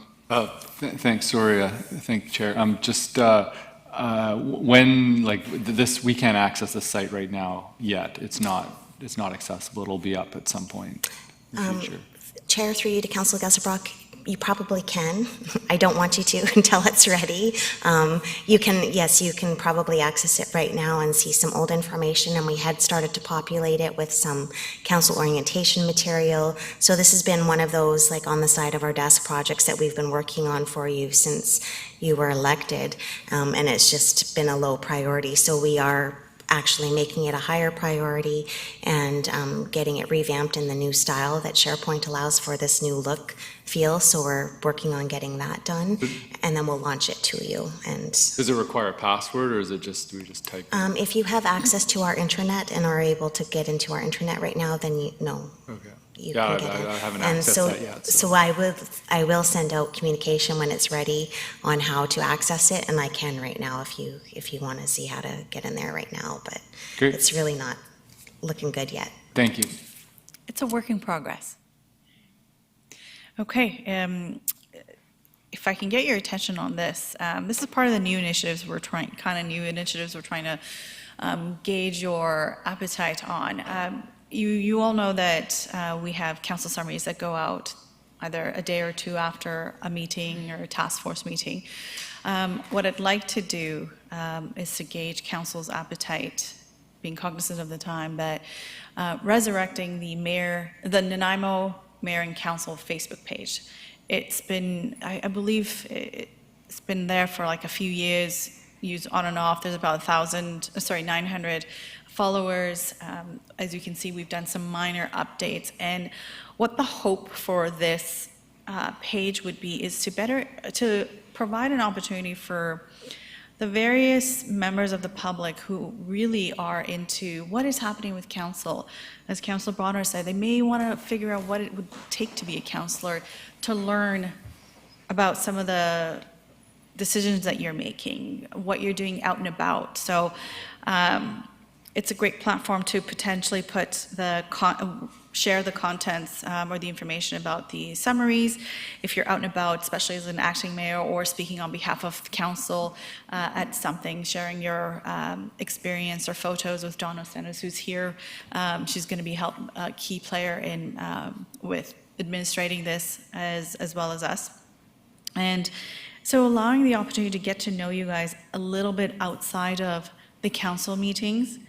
Thanks, sorry. Thank you, Chair. Just when, this, we can't access the site right now yet. It's not accessible. It'll be up at some point in the future. Chair, through you to Councillor Gesselbrock, you probably can. I don't want you to until it's ready. You can probably access it right now and see some old information, and we had started to populate it with some council orientation material. So this has been one of those, on the side of our desk projects that we've been working on for you since you were elected, and it's just been a low priority. So we are actually making it a higher priority and getting it revamped in the new style that SharePoint allows for this new look feel. So we're working on getting that done, and then we'll launch it to you. And does it require a password, or is it do we just type it? If you have access to our intranet and are able to get into our intranet right now, then you can get in. I haven't And accessed that yet. so I will send out communication when it's ready on how to access it, and I can right now if you want to see how to get in there right now, but Great. It's really not looking good yet. Thank you. it's a work in progress. Okay, if I can get your attention on this, this is part of the new initiatives we're trying to gauge your appetite on. You all know that we have council summaries that go out either a day or two after a meeting or a task force meeting. What I'd like to do is to gauge council's appetite, being cognizant of the time, that resurrecting the Nanaimo Mayor and Council Facebook page. It's been, I believe, it's been there for like a few years, used on and off. There's about 900 followers. As you can see, we've done some minor updates. And what the hope for this page would be is to provide an opportunity for the various members of the public who really are into what is happening with council. As Councillor Bonner said, they may want to figure out what it would take to be a councillor, to learn about some of the decisions that you're making, what you're doing out and about. So it's a great platform to potentially put share the contents or the information about the summaries. If you're out and about, especially as an acting mayor or speaking on behalf of the council at something, sharing your experience or photos with Donna Stennis, who's here. She's going to be a key player in with administrating this as well as us. And so allowing the opportunity to get to know you guys a little bit outside of the council meetings.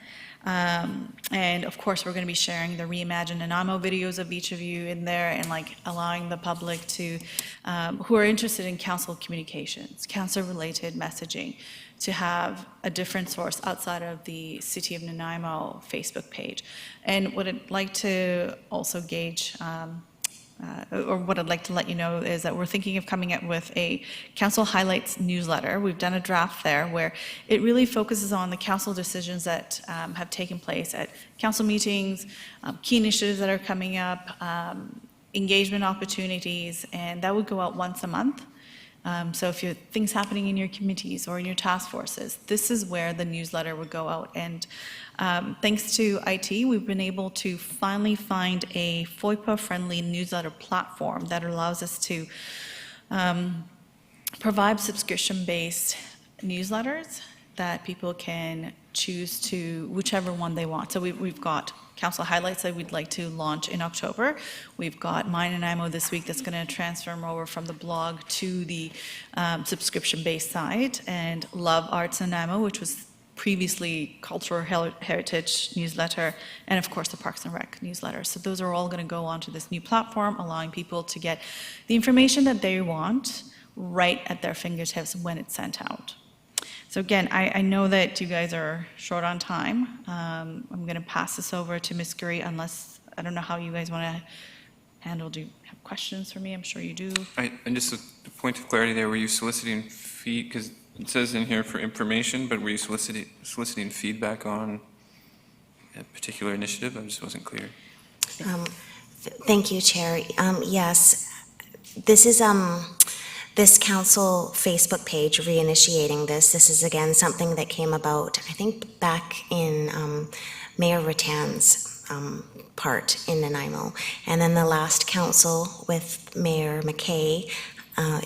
And of course, we're going to be sharing the Reimagine Nanaimo videos of each of you in there, and like allowing the public to, who are interested in council communications, council-related messaging, to have a different source outside of the City of Nanaimo Facebook page. And what I'd like to also gauge, or what I'd like to let you know, is that we're thinking of coming up with a council highlights newsletter. We've done a draft there where it really focuses on the council decisions that have taken place at council meetings, key initiatives that are coming up, engagement opportunities, and that would go out once a month. So if you have things happening in your committees or in your task forces, this is where the newsletter would go out. And thanks to IT, we've been able to finally find a FOIPA-friendly newsletter platform that allows us to provide subscription-based newsletters that people can choose to whichever one they want. So we've got council highlights that we'd like to launch in October. We've got My Nanaimo this week that's going to transform over from the blog to the subscription-based site, and Love Arts Nanaimo, which was previously Cultural Heritage newsletter, and of course the Parks and Rec newsletter. So those are all going to go onto this new platform, allowing people to get the information that they want right at their fingertips when it's sent out. So again, I know that you guys are short on time. I'm going to pass this over to Ms. Gurry, unless, I don't know how you guys want to handle. Do you have questions for me? I'm sure you do. And just a point of clarity there, were you soliciting because it says in here for information, but were you soliciting feedback on a particular initiative? I just wasn't clear. Thank you, Chair. Yes, this is this council Facebook page reinitiating this. This is again something that came about, I think, back in Mayor Rattan's part in Nanaimo. And then the last council with Mayor McKay,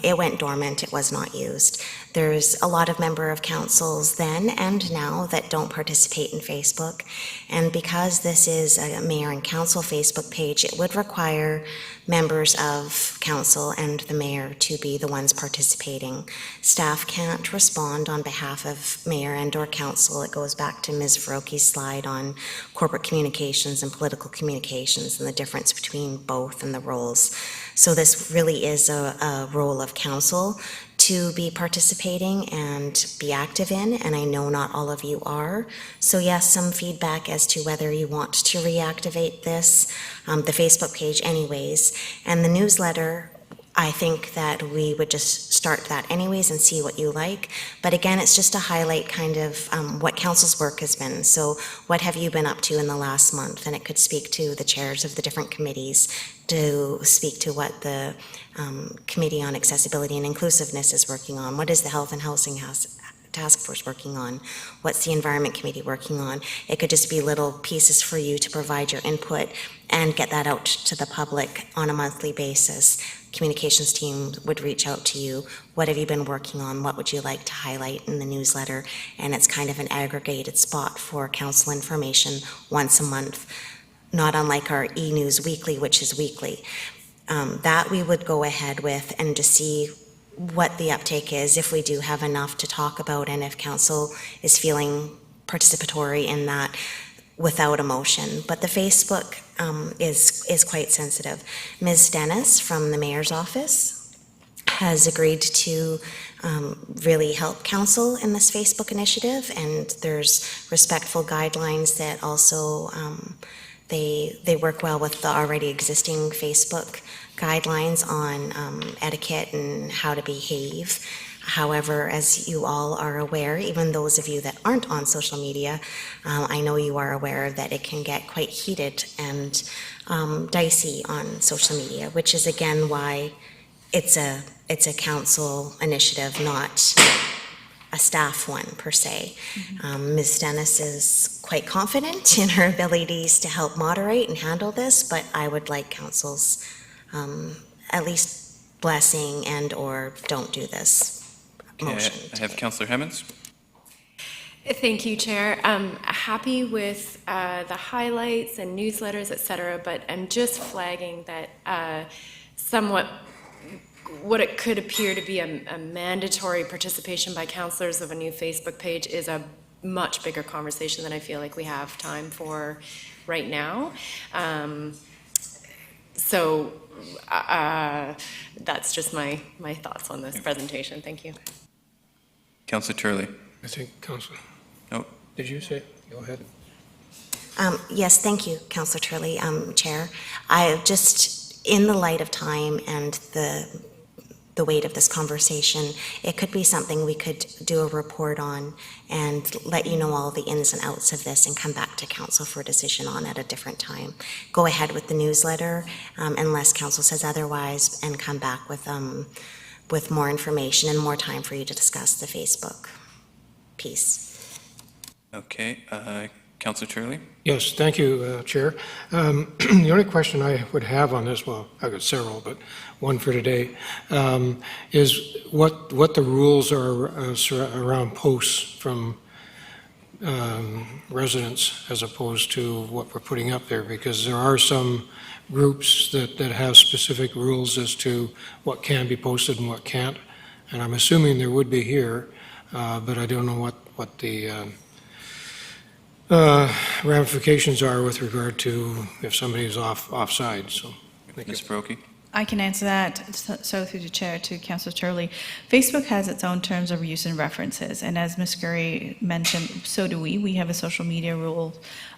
it went dormant, it was not used. There's a lot of member of councils then and now that don't participate in Facebook. And because this is a mayor and council Facebook page, it would require members of council and the mayor to be the ones participating. Staff can't respond on behalf of mayor and or council. It goes back to Ms. Faroki's slide on corporate communications and political communications and the difference between both and the roles. So this really is a role of council to be participating and be active in, and I know not all of you are. So yes, some feedback as to whether you want to reactivate this, the Facebook page anyways, and the newsletter. I think that we would just start that anyways and see what you like. But again, it's just to highlight kind of what council's work has been. So what have you been up to in the last month? And it could speak to the chairs of the different committees, to speak to what the Committee on Accessibility and Inclusiveness is working on. What is the Health and Housing Task Force working on? What's the Environment Committee working on? It could just be little pieces for you to provide your input and get that out to the public on a monthly basis. communications team would reach out to you. What have you been working on? What would you like to highlight in the newsletter? And it's kind of an aggregated spot for council information once a month, not unlike our e-news weekly, which is weekly. That we would go ahead with and to see what the uptake is, if we do have enough to talk about, and if council is feeling participatory in that without a motion. But the Facebook is quite sensitive. Ms. Dennis from the mayor's office has agreed to really help council in this Facebook initiative, and there's respectful guidelines that also they work well with the already existing Facebook guidelines on etiquette and how to behave. However, as you all are aware, even those of you that aren't on social media, I know you are aware that it can get quite heated and dicey on social media, which is again why it's a council initiative, not a staff one per se. Ms. Dennis is quite confident in her abilities to help moderate and handle this, but I would like council's at least blessing and or don't do this motion. I have Councillor Hemmons. Thank you, Chair. I'm happy with the highlights and newsletters, et cetera, but I'm just flagging that somewhat what it could appear to be a mandatory participation by councillors of a new Facebook page is a much bigger conversation than I feel like we have time for right now. So that's just my thoughts on this presentation. Thank you. Councillor Turley. I think, Councillor. No. Did you say? Go ahead. Yes, thank you, Councillor Turley, Chair. I just, in the light of time and the weight of this conversation, it could be something we could do a report on and let you know all the ins and outs of this and come back to council for a decision on at a different time. Go ahead with the newsletter unless council says otherwise, and come back with more information and more time for you to discuss the Facebook piece. Okay, Councillor Turley. Yes, thank you, Chair. The only question I would have on this, well, I've got several, but one for today, is what the rules are around posts from residents as opposed to what we're putting up there, because there are some groups that have specific rules as to what can be posted and what can't, and I'm assuming there would be here, but I don't know what the ramifications are with regard to if somebody is offside, so. Thank you. Ms. Brokey. I can answer that. So through the chair to Councillor Turley, Facebook has its own terms of use and references, and as Ms. Gurry mentioned, so do we. We have a social media rule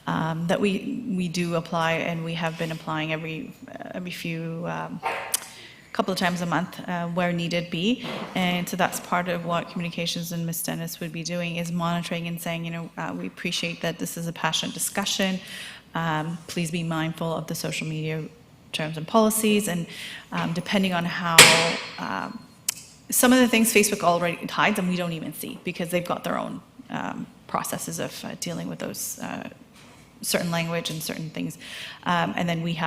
that we do apply, and we have been applying every few couple of times a month where needed be. And so that's part of what communications and Ms. Dennis would be doing, is monitoring and saying, we appreciate that this is a passionate discussion. Please be mindful of the social media terms and policies, and depending on how some of the things Facebook already hides and we don't even see, because they've got their own processes of dealing with those certain language and certain things. And then we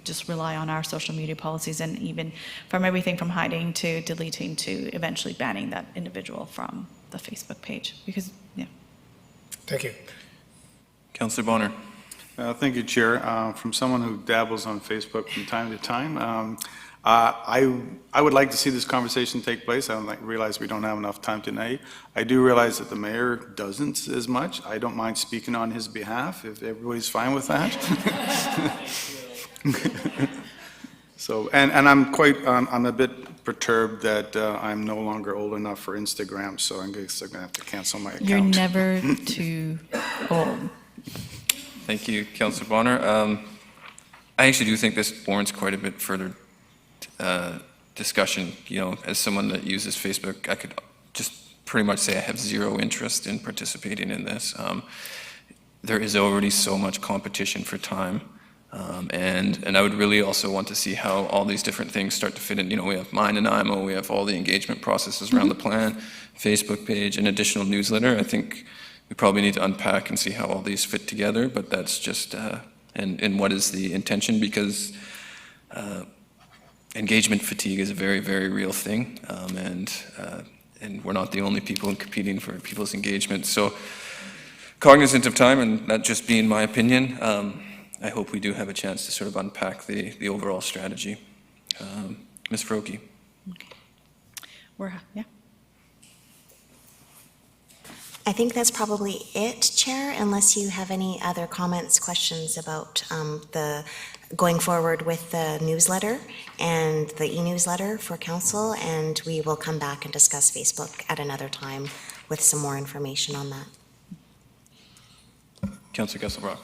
just rely on our social media policies, and even from everything from hiding to deleting to eventually banning that individual from the Facebook page, because, yeah. Thank you. Councillor Bonner. Thank you, Chair. From someone who dabbles on Facebook from time to time, I would like to see this conversation take place. I don't realize we don't have enough time tonight. I do realize that the mayor doesn't as much. I don't mind speaking on his behalf if everybody's fine with that. So, and I'm I'm a bit perturbed that I'm no longer old enough for Instagram, so I'm going to have to cancel my account. You're never too old. Thank you, Councillor Bonner. I actually do think this warrants quite a bit further discussion. As someone that uses Facebook, I could just pretty much say I have zero interest in participating in this. There is already so much competition for time. And I would really also want to see how all these different things start to fit in. We have Mine and IMO, we have all the engagement processes around the plan, Facebook page, and additional newsletter. I think we probably need to unpack and see how all these fit together, but that's just, and what is the intention, because engagement fatigue is a very, very real thing, and we're not the only people competing for people's engagement. So cognizant of time, and that just being my opinion, I hope we do have a chance to sort of unpack the overall strategy. Ms. Frokie. Yeah. I think that's probably it, Chair, unless you have any other comments, questions about the going forward with the newsletter and the e-newsletter for council, and we will come back and discuss Facebook at another time with some more information on that. Councillor Kesselbrock.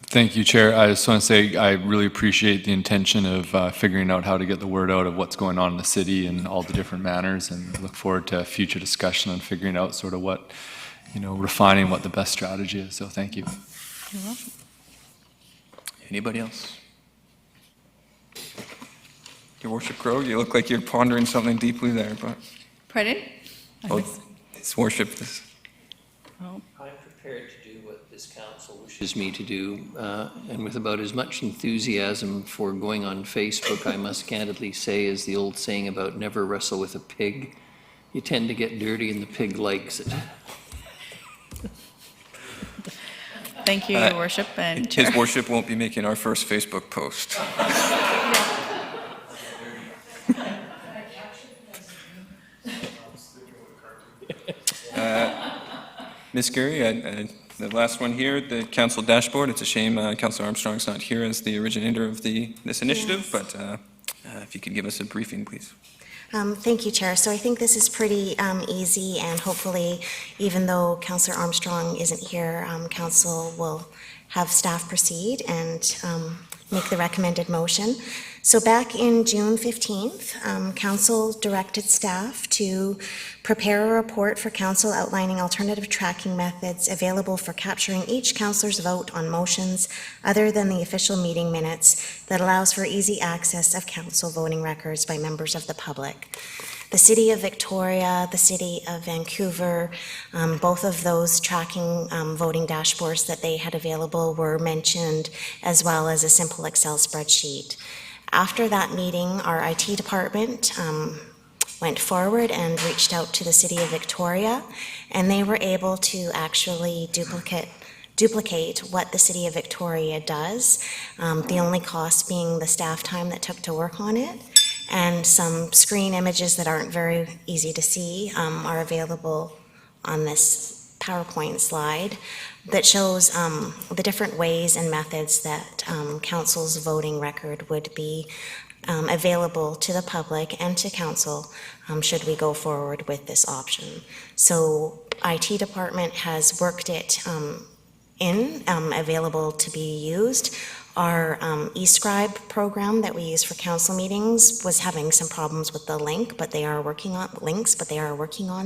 Thank you, Chair. I just want to say I really appreciate the intention of figuring out how to get the word out of what's going on in the city and all the different manners, and look forward to future discussion on figuring out sort of what, refining what the best strategy is. So thank you. You're welcome. Anybody else? Your Worship Crowe, you look like you're pondering something deeply there, but... Pardon? It's worship this. Oh. I'm prepared to do what this council wishes me to do, and with about as much enthusiasm for going on Facebook, I must candidly say, as the old saying about never wrestle with a pig, you tend to get dirty and the pig likes it. Thank you, Your Worship, and Chair. His Worship won't be making our first Facebook post. Ms. Gurry, the last one here, the council dashboard. It's a shame Councillor Armstrong's not here as the originator of this initiative, but if you could give us a briefing, please. Thank you, Chair. So I think this is pretty easy, and hopefully, even though Councillor Armstrong isn't here, Council will have staff proceed and make the recommended motion. So back in June 15th, Council directed staff to prepare a report for Council outlining alternative tracking methods available for capturing each councillor's vote on motions other than the official meeting minutes that allows for easy access of Council voting records by members of the public. The City of Victoria, the City of Vancouver, both of those tracking voting dashboards that they had available were mentioned, as well as a simple Excel spreadsheet. After that meeting, our IT department went forward and reached out to the City of Victoria, and they were able to actually duplicate what the City of Victoria does, the only cost being the staff time that took to work on it, and some screen images that aren't very easy to see are available on this PowerPoint slide that shows the different ways and methods that Council's voting record would be available to the public and to Council should we go forward with this option. So IT department has worked it available to be used. Our eScribe program that we use for council meetings was having some problems with the link, but they are working on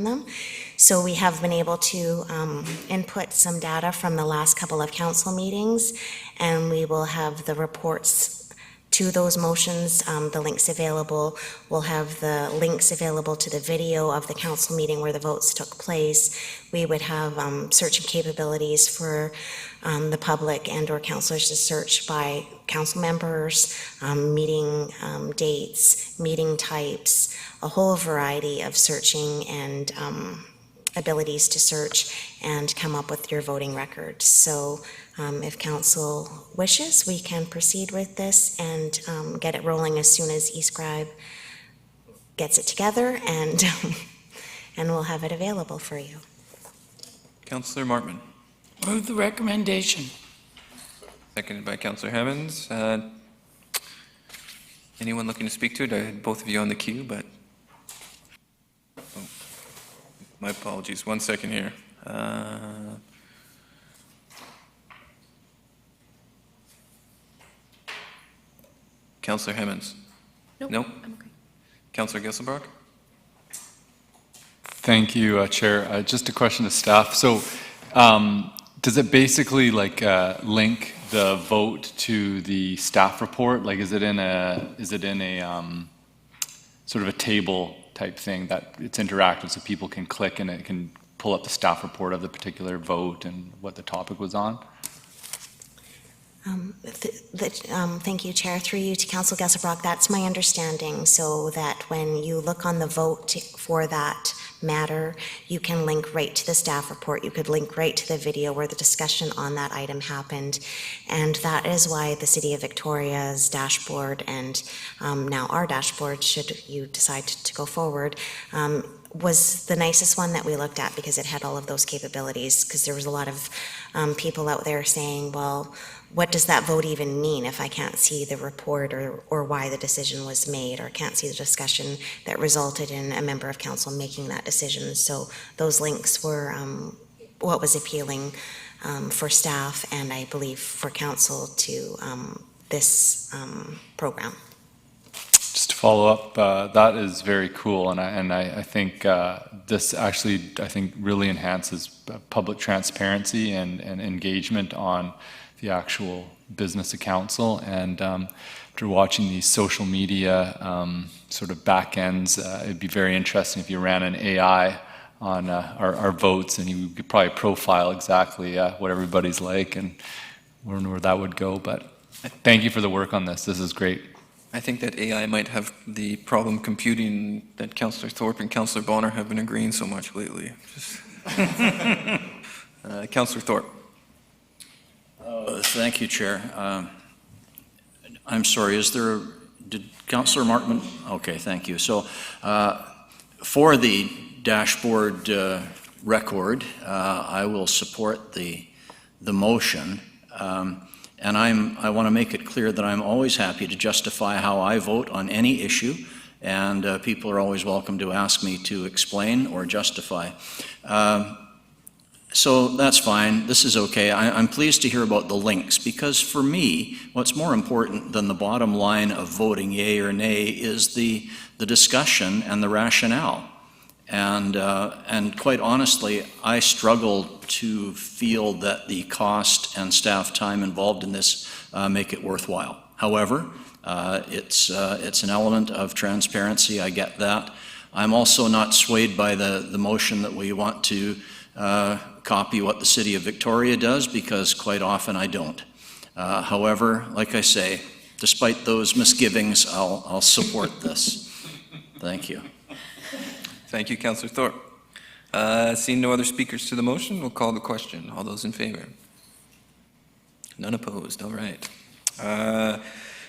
them. So we have been able to input some data from the last couple of council meetings, and we will have the reports to those motions, the links available. We'll have the links available to the video of the council meeting where the votes took place. We would have searching capabilities for the public and or councilors to search by council members, meeting dates, meeting types, a whole variety of searching and abilities to search and come up with your voting record. So if council wishes, we can proceed with this and get it rolling as soon as eScribe gets it together, and we'll have it available for you. Councillor Martman. Move the recommendation. Seconded by Councillor Hammonds. Anyone looking to speak to it? I had both of you on the queue, but... Oh, my apologies. 1 second here. Councillor Hammonds? Nope. Nope. I'm okay. Councillor Gesselbrock? Thank you, Chair. Just a question to staff. So does it basically link the vote to the staff report? Like, is it in a sort of a table type thing that it's interactive so people can click and it can pull up the staff report of the particular vote and what the topic was on? Thank you, Chair. Through you to Council Gesselbrock, that's my understanding, so that when you look on the vote for that matter, you can link right to the staff report. You could link right to the video where the discussion on that item happened. And that is why the City of Victoria's dashboard and now our dashboard, should you decide to go forward, was the nicest one that we looked at because it had all of those capabilities, because there was a lot of people out there saying, well, what does that vote even mean if I can't see the report or why the decision was made, or can't see the discussion that resulted in a member of council making that decision? So those links were what was appealing for staff and I believe for council to this program. Just to follow up, that is very cool, and I think this actually, I think, really enhances public transparency and engagement on the actual business of council. And after watching these social media sort of back ends, it'd be very interesting if you ran an AI on our votes, and you could probably profile exactly what everybody's like and where that would go. But thank you for the work on this. This is great. I think that AI might have the problem computing that Councillor Thorpe and Councillor Bonner have been agreeing so much lately. Councillor Thorpe. Thank you, Chair. I'm sorry, did Councillor Markman? Okay, thank you. So for the dashboard record, I will support the motion. And I want to make it clear that I'm always happy to justify how I vote on any issue, and people are always welcome to ask me to explain or justify. So that's fine. This is okay. I'm pleased to hear about the links, because for me, what's more important than the bottom line of voting yay or nay is the discussion and the rationale. And quite honestly, I struggle to feel that the cost and staff time involved in this make it worthwhile. However, it's an element of transparency. I get that. I'm also not swayed by the motion that we want to copy what the City of Victoria does, because quite often I don't. However, like I say, despite those misgivings, I'll support this. Thank you. Thank you, Councillor Thorpe. Seeing no other speakers to the motion, we'll call the question. All those in favor? None opposed. All right.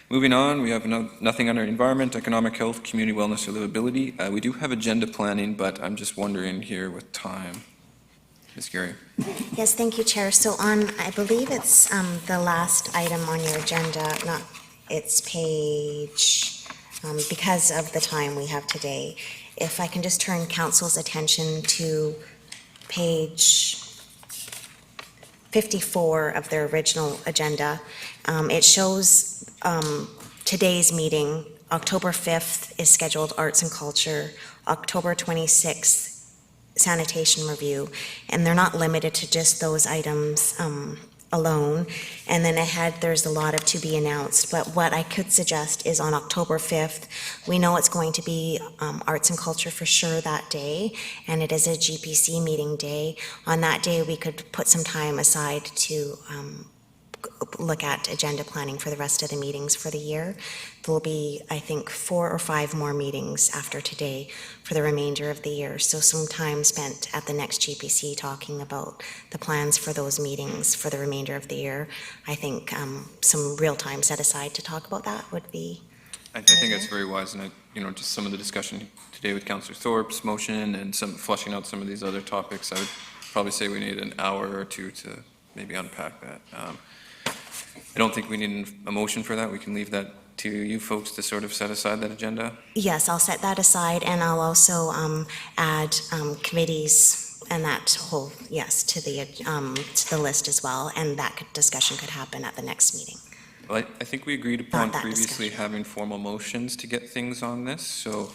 Moving on, we have nothing under environment, economic health, community wellness, or livability. We do have agenda planning, but I'm just wondering here with time. Ms. Gary. Yes, thank you, Chair. So on, I believe it's the last item on your agenda, it's page, because of the time we have today. If I can just turn council's attention to page 54 of their original agenda. It shows today's meeting. October 5th is scheduled Arts and Culture. October 26th, Sanitation Review. And they're not limited to just those items alone. And then ahead, there's a lot of to be announced. But what I could suggest is on October 5th, we know it's going to be Arts and Culture for sure that day, and it is a GPC meeting day. On that day, we could put some time aside to look at agenda planning for the rest of the meetings for the year. There will be, I think, 4 or 5 more meetings after today for the remainder of the year. So some time spent at the next GPC talking about the plans for those meetings for the remainder of the year. I think some real time set aside to talk about that would be. I think that's very wise, and just some of the discussion today with Councillor Thorpe's motion and some flushing out some of these other topics, I would probably say we need an hour or two to maybe unpack that. I don't think we need a motion for that. We can leave that to you folks to sort of set aside that agenda. Yes, I'll set that aside, and I'll also add committees and that whole, yes, to the list as well, and that discussion could happen at the next meeting. Well, I think we agreed upon previously discussion. having formal motions to get things on this, so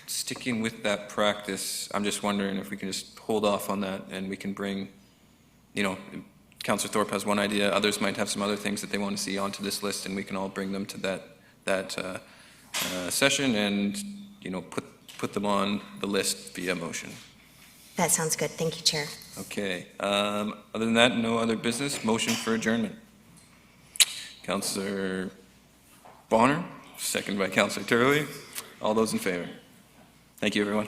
sticking with that practice, I'm just wondering if we can just hold off on that and we can bring, Councillor Thorpe has one idea, others might have some other things that they want to see onto this list, and we can all bring them to that session and, put them on the list via motion. That sounds good. Thank you, Chair. Okay. Other than that, no other business. Motion for adjournment. Councillor Bonner, seconded by Councillor Turley. All those in favor? Thank you, everyone.